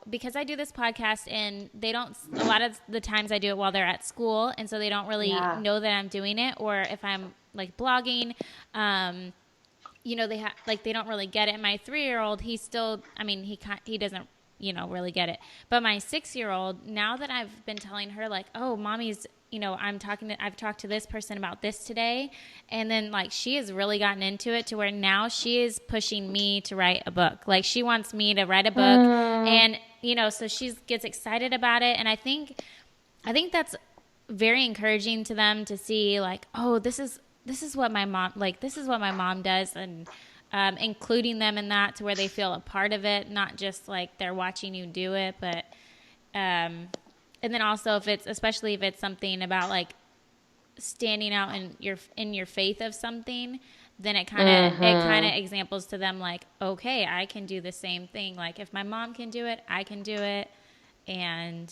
S1: because I do this podcast, and they don't, a lot of the times I do it while they're at school, and so they don't really know that I'm doing it. Or if I'm, like, blogging, they don't really get it. My 3-year-old, he still, I mean, he doesn't, really get it. But my 6-year-old, now that I've been telling her, like, oh, mommy's, I've talked to this person about this today. And then, like, she has really gotten into it to where now she is pushing me to write a book. Like, she wants me to write a book, and, so she gets excited about it. And I think that's very encouraging to them to see, like, oh, this is what my mom does, and including them in that, to where they feel a part of it, not just like they're watching you do it. But and then also, especially if it's something about, like, standing out in your faith of something, then it kind of examples to them, like, okay, I can do the same thing. Like, if my mom can do it, I can do it. And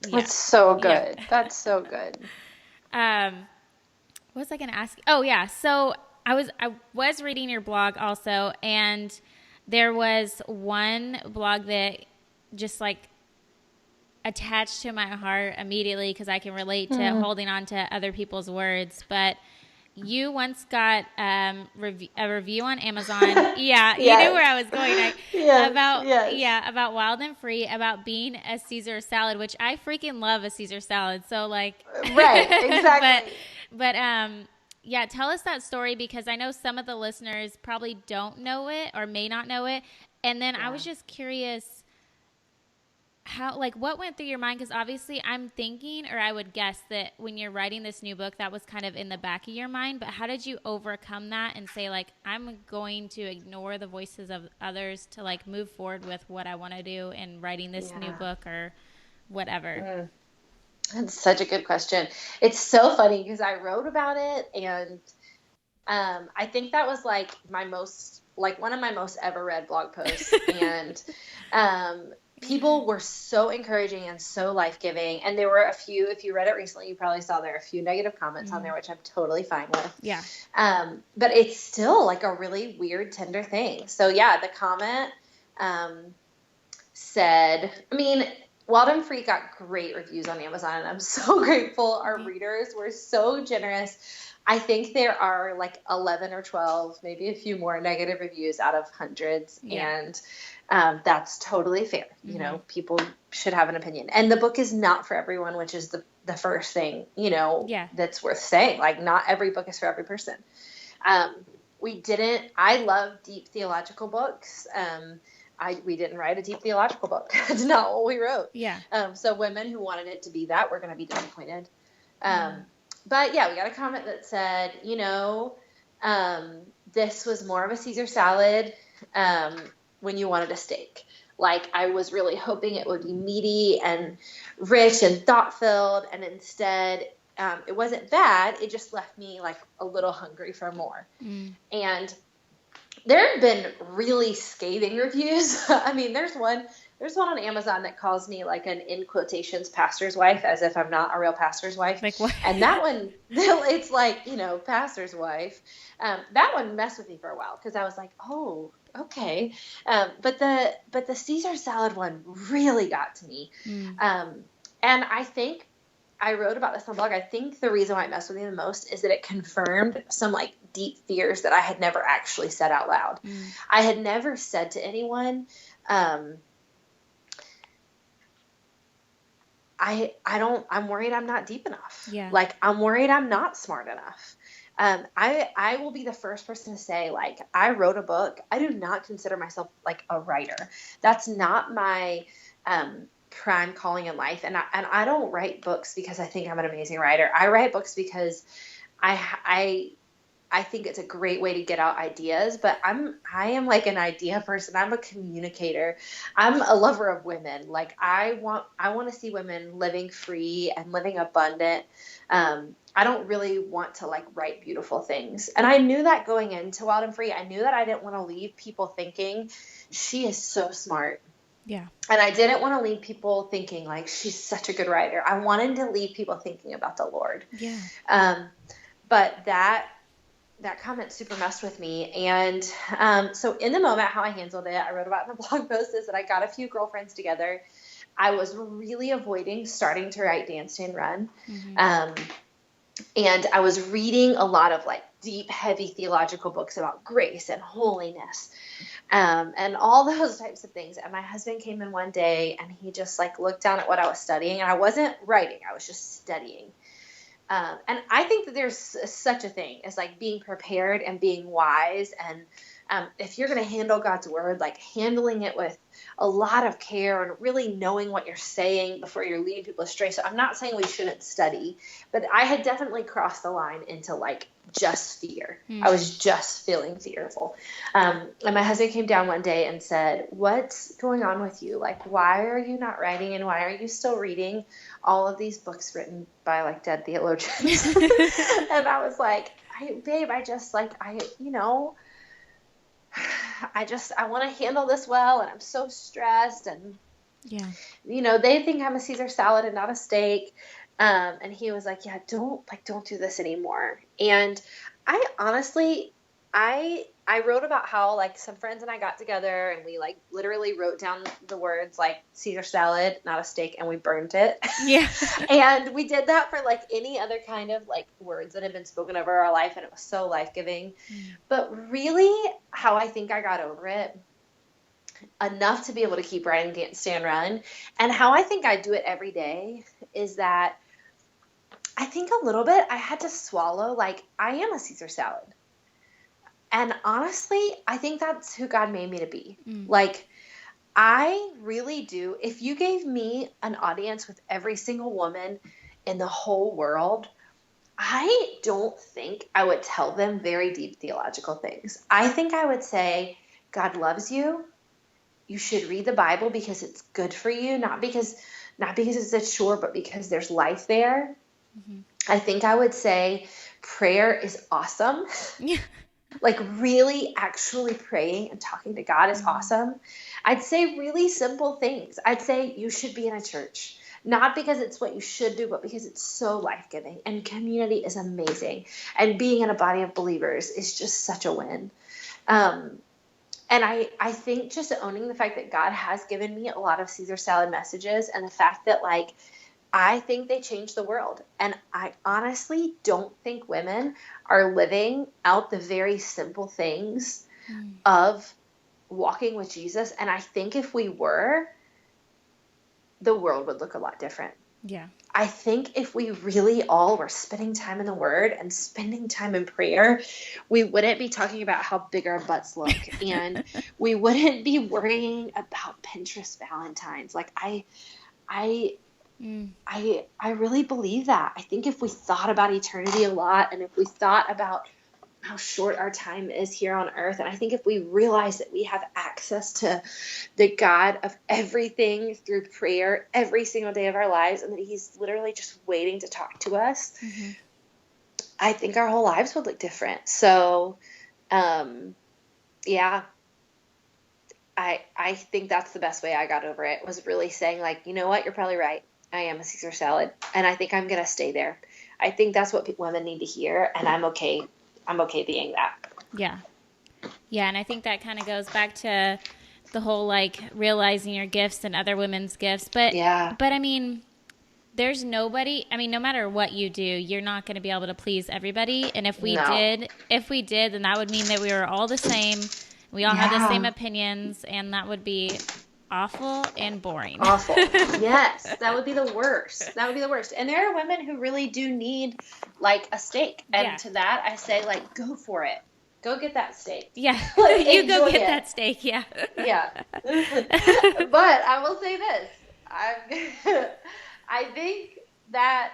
S1: yeah.
S2: That's so good. Yeah. That's so good.
S1: What was I going to ask? Oh yeah. So I was reading your blog also, and there was one blog that just, like, attached to my heart immediately, because I can relate to holding on to other people's words. But you once got a review on Amazon. Yeah, yes. You knew where I was going, right? About Wild and Free, about being a Caesar salad, which I freaking love a Caesar salad. So, like,
S2: right, exactly.
S1: but yeah, tell us that story, because I know some of the listeners probably don't know it or may not know it. And then I was just curious, how, like, what went through your mind? Because obviously I'm thinking, or I would guess, that when you're writing this new book, that was kind of in the back of your mind. But how did you overcome that and say, like, I'm going to ignore the voices of others to, like, move forward with what I want to do in writing this new book or whatever?
S2: That's such a good question. It's so funny, because I wrote about it, and I think that was, like, one of my most ever read blog posts. And people were so encouraging and so life-giving. And there were a few, if you read it recently, you probably saw there are a few negative comments on there, which I'm totally fine with.
S1: Yeah.
S2: But it's still like a really weird, tender thing. So yeah, the comment said, I mean, Wild and Free got great reviews on Amazon, and I'm so grateful. Our readers were so generous. I think there are like 11 or 12, maybe a few more negative reviews out of hundreds.
S1: Yeah.
S2: And that's totally fair. You know, people should have an opinion. And the book is not for everyone, which is the first thing, you know, that's worth saying. Like, not every book is for every person. I love deep theological books. We didn't write a deep theological book. That's not what we wrote.
S1: Yeah.
S2: So women who wanted it to be that were going to be disappointed. But yeah, we got a comment that said, you know, this was more of a Caesar salad when you wanted a steak. Like, I was really hoping it would be meaty and rich and thought-filled, and instead it wasn't bad. It just left me like a little hungry for more. And there have been really scathing reviews. I mean, there's one on Amazon that calls me like an, in quotations, pastor's wife, as if I'm not a real pastor's wife.
S1: Like what?
S2: And that one, it's like, you know, pastor's wife. That one messed with me for a while because I was like, oh, okay. But the Caesar salad one really got to me. And I think I wrote about this on the blog. I think the reason why it messed with me the most is that it confirmed some like deep fears that I had never actually said out loud. I had never said to anyone, I'm worried I'm not deep enough.
S1: Yeah.
S2: Like, I'm worried I'm not smart enough. I will be the first person to say, like, I wrote a book. I do not consider myself like a writer. That's not my, prime calling in life. And I don't write books because I think I'm an amazing writer. I write books because I think it's a great way to get out ideas, but I am like an idea person. I'm a communicator. I'm a lover of women. Like, I want to see women living free and living abundant. I don't really want to like write beautiful things. And I knew that going into Wild and Free. I knew that I didn't want to leave people thinking she is so smart.
S1: Yeah.
S2: And I didn't want to leave people thinking like she's such a good writer. I wanted to leave people thinking about the Lord.
S1: Yeah.
S2: But that comment super messed with me. And so in the moment, how I handled it, I wrote about in the blog post, is that I got a few girlfriends together. I was really avoiding starting to write Dance, Stand, Run. And I was reading a lot of like deep, heavy theological books about grace and holiness, and all those types of things. And my husband came in one day and he just like looked down at what I was studying, and I wasn't writing, I was just studying. And I think that there's such a thing as like being prepared and being wise. And if you're going to handle God's word, like handling it with a lot of care and really knowing what you're saying before you're leading people astray. So I'm not saying we shouldn't study, but I had definitely crossed the line into like just fear. I was just feeling fearful. And my husband came down one day and said, "What's going on with you? Like, why are you not writing, and why are you still reading all of these books written by like dead theologians?" And I was like, babe, I want to handle this well, and I'm so stressed, and they think I'm a Caesar salad and not a steak. And he was like, yeah, don't do this anymore. And I honestly, I wrote about how like some friends and I got together and we like literally wrote down the words like Caesar salad, not a steak, and we burned it.
S1: Yeah.
S2: And we did that for like any other kind of like words that had been spoken over our life, and it was so life-giving. But really how I think I got over it enough to be able to keep writing Dance, Stand, Run, and how I think I do it every day, is that I think a little bit I had to swallow, like, I am a Caesar salad. And honestly, I think that's who God made me to be. Like, I really do. If you gave me an audience with every single woman in the whole world, I don't think I would tell them very deep theological things. I think I would say, God loves you. You should read the Bible because it's good for you, not because it's a chore, but because there's life there. I think I would say prayer is awesome. Like really actually praying and talking to God is awesome. I'd say really simple things. I'd say you should be in a church. Not because it's what you should do, but because it's so life-giving. And community is amazing. And being in a body of believers is just such a win. And I think just owning the fact that God has given me a lot of Caesar salad messages, and the fact that, like, I think they change the world. And I honestly don't think women are living out the very simple things of walking with Jesus. And I think if we were, the world would look a lot different.
S1: Yeah.
S2: I think if we really all were spending time in the Word and spending time in prayer, we wouldn't be talking about how big our butts look, and we wouldn't be worrying about Pinterest Valentines. Like I really believe that. I think if we thought about eternity a lot, and if we thought about how short our time is here on earth, and I think if we realize that we have access to the God of everything through prayer every single day of our lives, and that he's literally just waiting to talk to us, I think our whole lives would look different. So, yeah, I think that's the best way I got over it, was really saying, like, you know what, you're probably right. I am a Caesar salad, and I think I'm going to stay there. I think that's what women need to hear, and I'm okay being that.
S1: Yeah. Yeah, and I think that kind of goes back to the whole, like, realizing your gifts and other women's gifts. But I mean, there's nobody, I mean, no matter what you do, you're not going to be able to please everybody. And if we did, then that would mean that we were all the same. We all had the same opinions, and that would be awful and boring.
S2: Awful. Yes, that would be the worst. And there are women who really do need, like, a steak. And to that, I say, like, go for it. Go get that steak.
S1: Yeah. Like, you go get that steak. Yeah.
S2: Yeah. But I will say this. I think that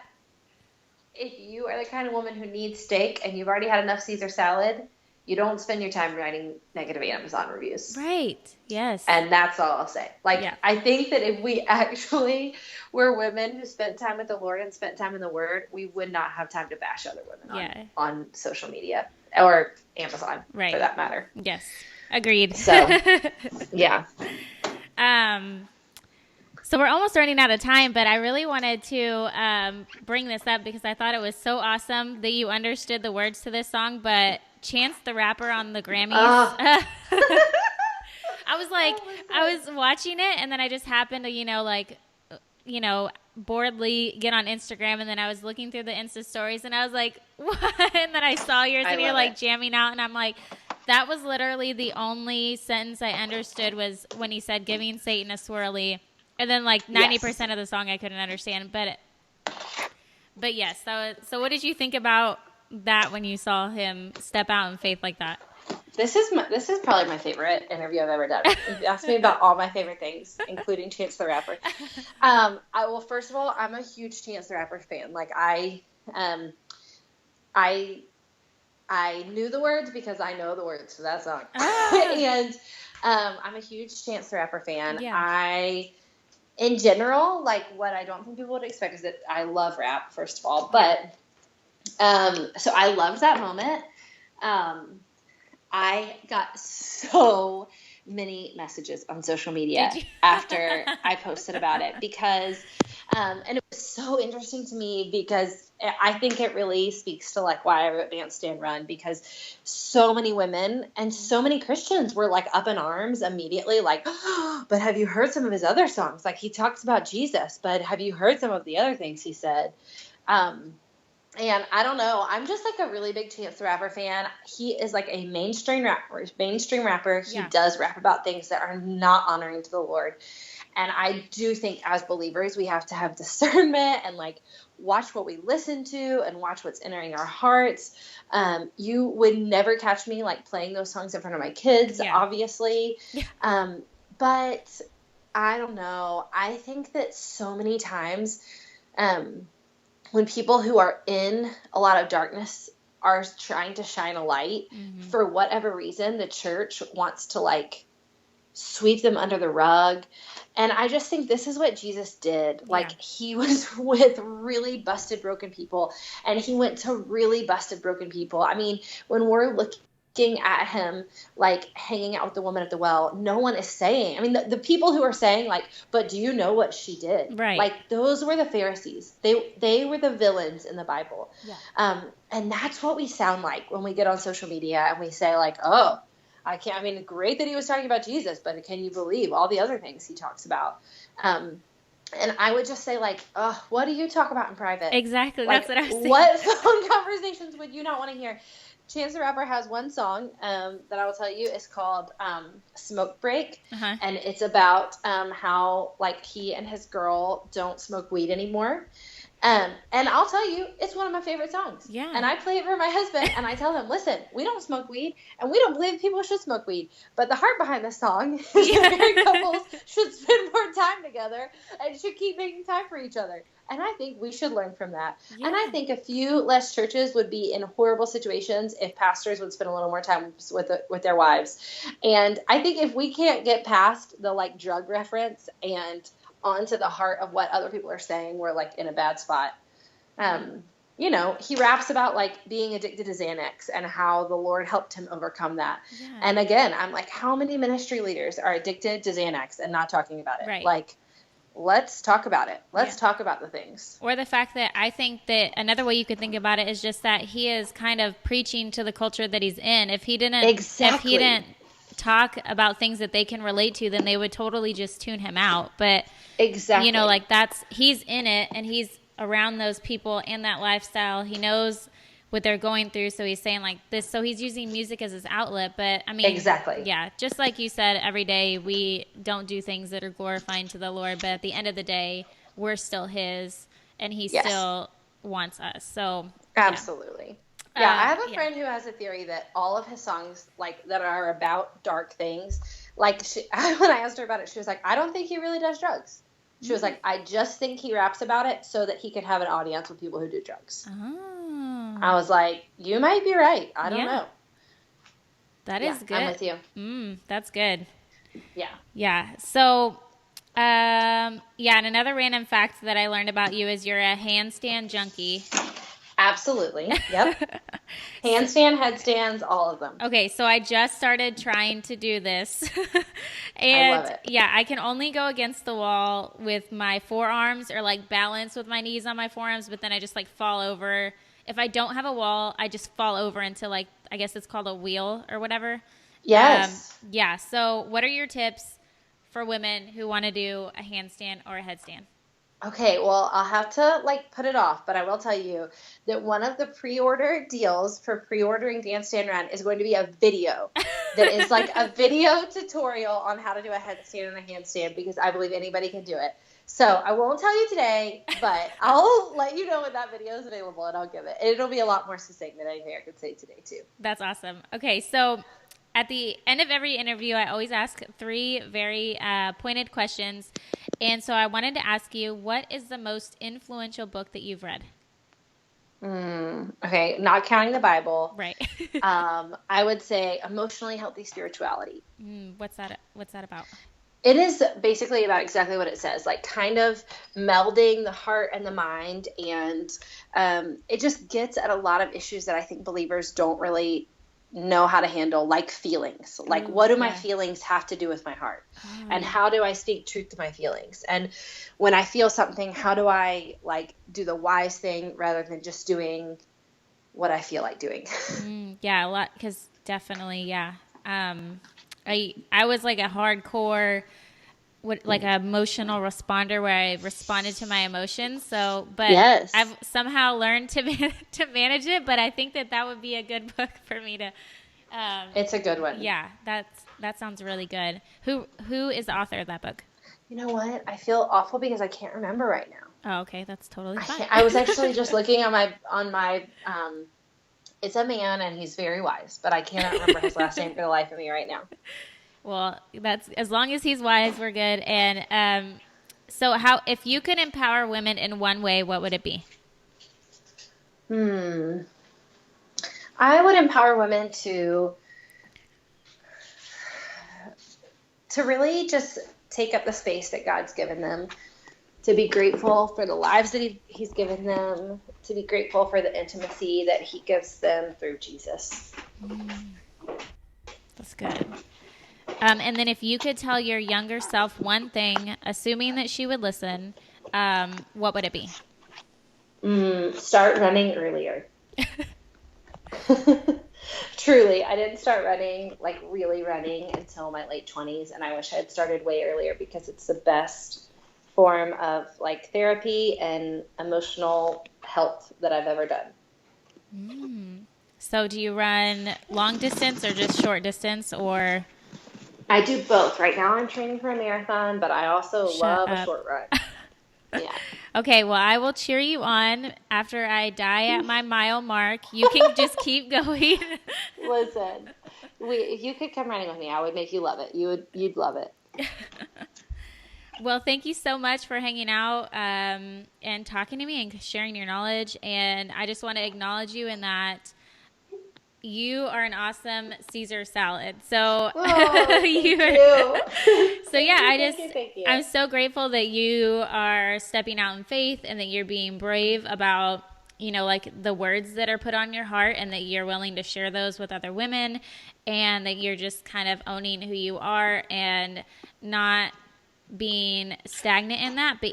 S2: if you are the kind of woman who needs steak and you've already had enough Caesar salad, you don't spend your time writing negative Amazon reviews.
S1: Right. Yes.
S2: And that's all I'll say. Like, I think that if we actually were women who spent time with the Lord and spent time in the Word, we would not have time to bash other women on social media or Amazon, for that matter.
S1: Yes. Agreed.
S2: So, yeah.
S1: So we're almost running out of time, but I really wanted to bring this up because I thought it was so awesome that you understood the words to this song, but Chance the Rapper on the Grammys. I was like, I was watching it, and then I just happened to, boredly get on Instagram, and then I was looking through the Insta stories, and I was like, what? And then I saw yours, and you're like jamming out, and I'm like, that was literally the only sentence I understood, was when he said giving Satan a swirly. And then, like, 90% of the song I couldn't understand. But yes. So what did you think about that when you saw him step out in faith like that?
S2: This is probably my favorite interview I've ever done. You asked me about all my favorite things, including Chance the Rapper. First of all, I'm a huge Chance the Rapper fan. Like, I knew the words because I know the words to that song. And I'm a huge Chance the Rapper fan. Yeah. In general, like, what I don't think people would expect is that I love rap, first of all. But, so I loved that moment. I got so many messages on social media after I posted about it because, and it was so interesting to me because I think it really speaks to, like, why I wrote Dance, Stand, Run, because so many women and so many Christians were, like, up in arms immediately, like, oh, but have you heard some of his other songs? Like, he talks about Jesus, but have you heard some of the other things he said? And I don't know, I'm just, like, a really big Chance the Rapper fan. He is, like, a mainstream rapper. He does rap about things that are not honoring to the Lord. And I do think as believers, we have to have discernment and, like, watch what we listen to and watch what's entering our hearts. You would never catch me, like, playing those songs in front of my kids, obviously. But I don't know. I think that so many times, when people who are in a lot of darkness are trying to shine a light, for whatever reason, the church wants to, like, sweep them under the rug. And I just think this is what Jesus did. Like, he was with really busted, broken people, and he went to really busted, broken people. I mean, when we're looking looking at him, like hanging out with the woman at the well, no one is saying, I mean, the people who are saying like, but do you know what she did?
S1: Right.
S2: Like those were the Pharisees. They were the villains in the Bible.
S1: Yeah.
S2: And that's what we sound like when we get on social media and we say like, oh, I mean, great that he was talking about Jesus, but can you believe all the other things he talks about? And I would just say like, oh, what do you talk about in private?
S1: Exactly.
S2: Like,
S1: That's what I was saying.
S2: what phone conversations would you not want to hear? Chance the Rapper has one song that I will tell you is called Smoke Break.
S1: Uh-huh.
S2: And it's about how like he and his girl don't smoke weed anymore. And I'll tell you, it's one of my favorite songs.
S1: Yeah.
S2: And I play it for my husband, and I tell him, listen, we don't smoke weed, and we don't believe people should smoke weed. But the heart behind this song is that married couples should spend more time together and should keep making time for each other. And I think we should learn from that.
S1: Yeah.
S2: And I think a few less churches would be in horrible situations if pastors would spend a little more time with their wives. And I think if we can't get past the like drug reference and onto the heart of what other people are saying, we're like in a bad spot. You know, he raps about like being addicted to Xanax and how the Lord helped him overcome that. Yeah. And again, I'm like, how many ministry leaders are addicted to Xanax and not talking about it?
S1: Right.
S2: Like, let's talk about it. Let's talk about the things.
S1: Or the fact that I think that another way you could think about it is just that he is kind of preaching to the culture that he's in. If he didn't talk about things that they can relate to, then they would totally just tune him out. But
S2: exactly,
S1: you know, like he's in it and he's around those people and that lifestyle. He knows what they're going through, so he's saying like this. So he's using music as his outlet. But I mean,
S2: exactly,
S1: yeah, just like you said, every day we don't do things that are glorifying to the Lord, but at the end of the day, we're still His, and He still wants us. So
S2: absolutely. Yeah, I have a friend who has a theory that all of his songs, like, that are about dark things, like, when I asked her about it, she was like, I don't think he really does drugs. She was like, I just think he raps about it so that he can have an audience with people who do drugs. Oh. I was like, you might be right. I don't know.
S1: That is good.
S2: I'm with you.
S1: That's good.
S2: Yeah.
S1: Yeah. So, and another random fact that I learned about you is you're a handstand junkie.
S2: Absolutely. Yep. Handstand, headstands, all of them.
S1: Okay, so I just started trying to do this. And
S2: I love it.
S1: Yeah, I can only go against the wall with my forearms or like balance with my knees on my forearms, but then I just like fall over. If I don't have a wall, I just fall over into like, I guess it's called a wheel or whatever.
S2: Yes.
S1: So what are your tips for women who want to do a handstand or a headstand?
S2: Okay, well, I'll have to like put it off, but I will tell you that one of the pre-order deals for pre-ordering Dance Stand Run is going to be a video that is like a video tutorial on how to do a headstand and a handstand, because I believe anybody can do it. So I won't tell you today, but I'll let you know when that video is available and I'll give it. It'll be a lot more succinct than anything I could say today too.
S1: That's awesome. Okay, so at the end of every interview, I always ask 3 very pointed questions. And so I wanted to ask you, what is the most influential book that you've read?
S2: Okay, not counting the Bible.
S1: Right.
S2: I would say Emotionally Healthy Spirituality.
S1: What's that about?
S2: It is basically about exactly what it says, like kind of melding the heart and the mind. And it just gets at a lot of issues that I think believers don't really know how to handle, like feelings. Like, what do my feelings have to do with my heart? And how do I speak truth to my feelings? And when I feel something, how do I like do the wise thing rather than just doing what I feel like doing?
S1: A lot, because definitely, I was like a hardcore, like an emotional responder where I responded to my emotions. So, but I've somehow learned to manage it. But I think that would be a good book for me to.
S2: It's a good one.
S1: Yeah, that sounds really good. Who is the author of that book?
S2: You know what? I feel awful because I can't remember right now.
S1: Oh, okay, that's totally fine.
S2: I was actually just looking on my. It's a man and he's very wise, but I cannot remember his last name for the life of me right now.
S1: Well, that's as long as he's wise, we're good. And so, if you could empower women in one way, what would it be?
S2: I would empower women to really just take up the space that God's given them, to be grateful for the lives that He's given them, to be grateful for the intimacy that He gives them through Jesus.
S1: That's good. And then if you could tell your younger self one thing, assuming that she would listen, what would it be?
S2: Start running earlier. Truly, I didn't start running, like really running, until my late 20s, and I wish I had started way earlier because it's the best form of like therapy and emotional health that I've ever done.
S1: So do you run long distance or just short distance or?
S2: I do both. Right now I'm training for a marathon, but I also
S1: Shut
S2: love a
S1: up.
S2: short run. Yeah.
S1: Okay, well, I will cheer you on after I die at my mile mark. You can just keep going.
S2: Listen, if you could come running with me, I would make you love it. You'd love it.
S1: Well, thank you so much for hanging out and talking to me and sharing your knowledge. And I just want to acknowledge you in that you are an awesome Caesar salad. So
S2: Oh, thank you.
S1: So yeah,
S2: Thank you.
S1: I'm so grateful that you are stepping out in faith and that you're being brave about, like the words that are put on your heart and that you're willing to share those with other women and that you're just kind of owning who you are and not being stagnant in that, but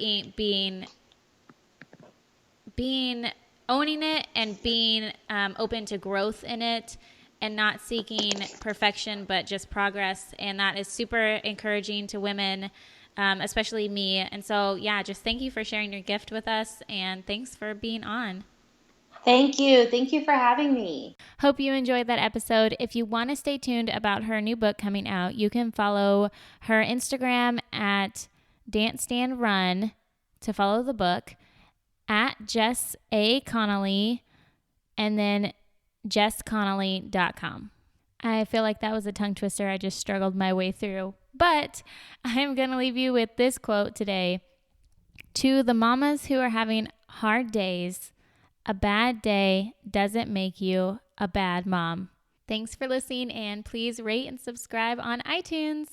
S1: being owning it and being open to growth in it and not seeking perfection but just progress, and that is super encouraging to women, especially me. And so yeah, just thank you for sharing your gift with us, and thanks for being on.
S2: Thank you for having me.
S1: Hope you enjoyed that episode. If you want to stay tuned about her new book coming out, you can follow her Instagram at Dance Stand Run to follow the book, at Jess A. Connolly, and then jessconnolly.com. I feel like that was a tongue twister. I just struggled my way through. But I'm going to leave you with this quote today. To the mamas who are having hard days, a bad day doesn't make you a bad mom. Thanks for listening, and please rate and subscribe on iTunes.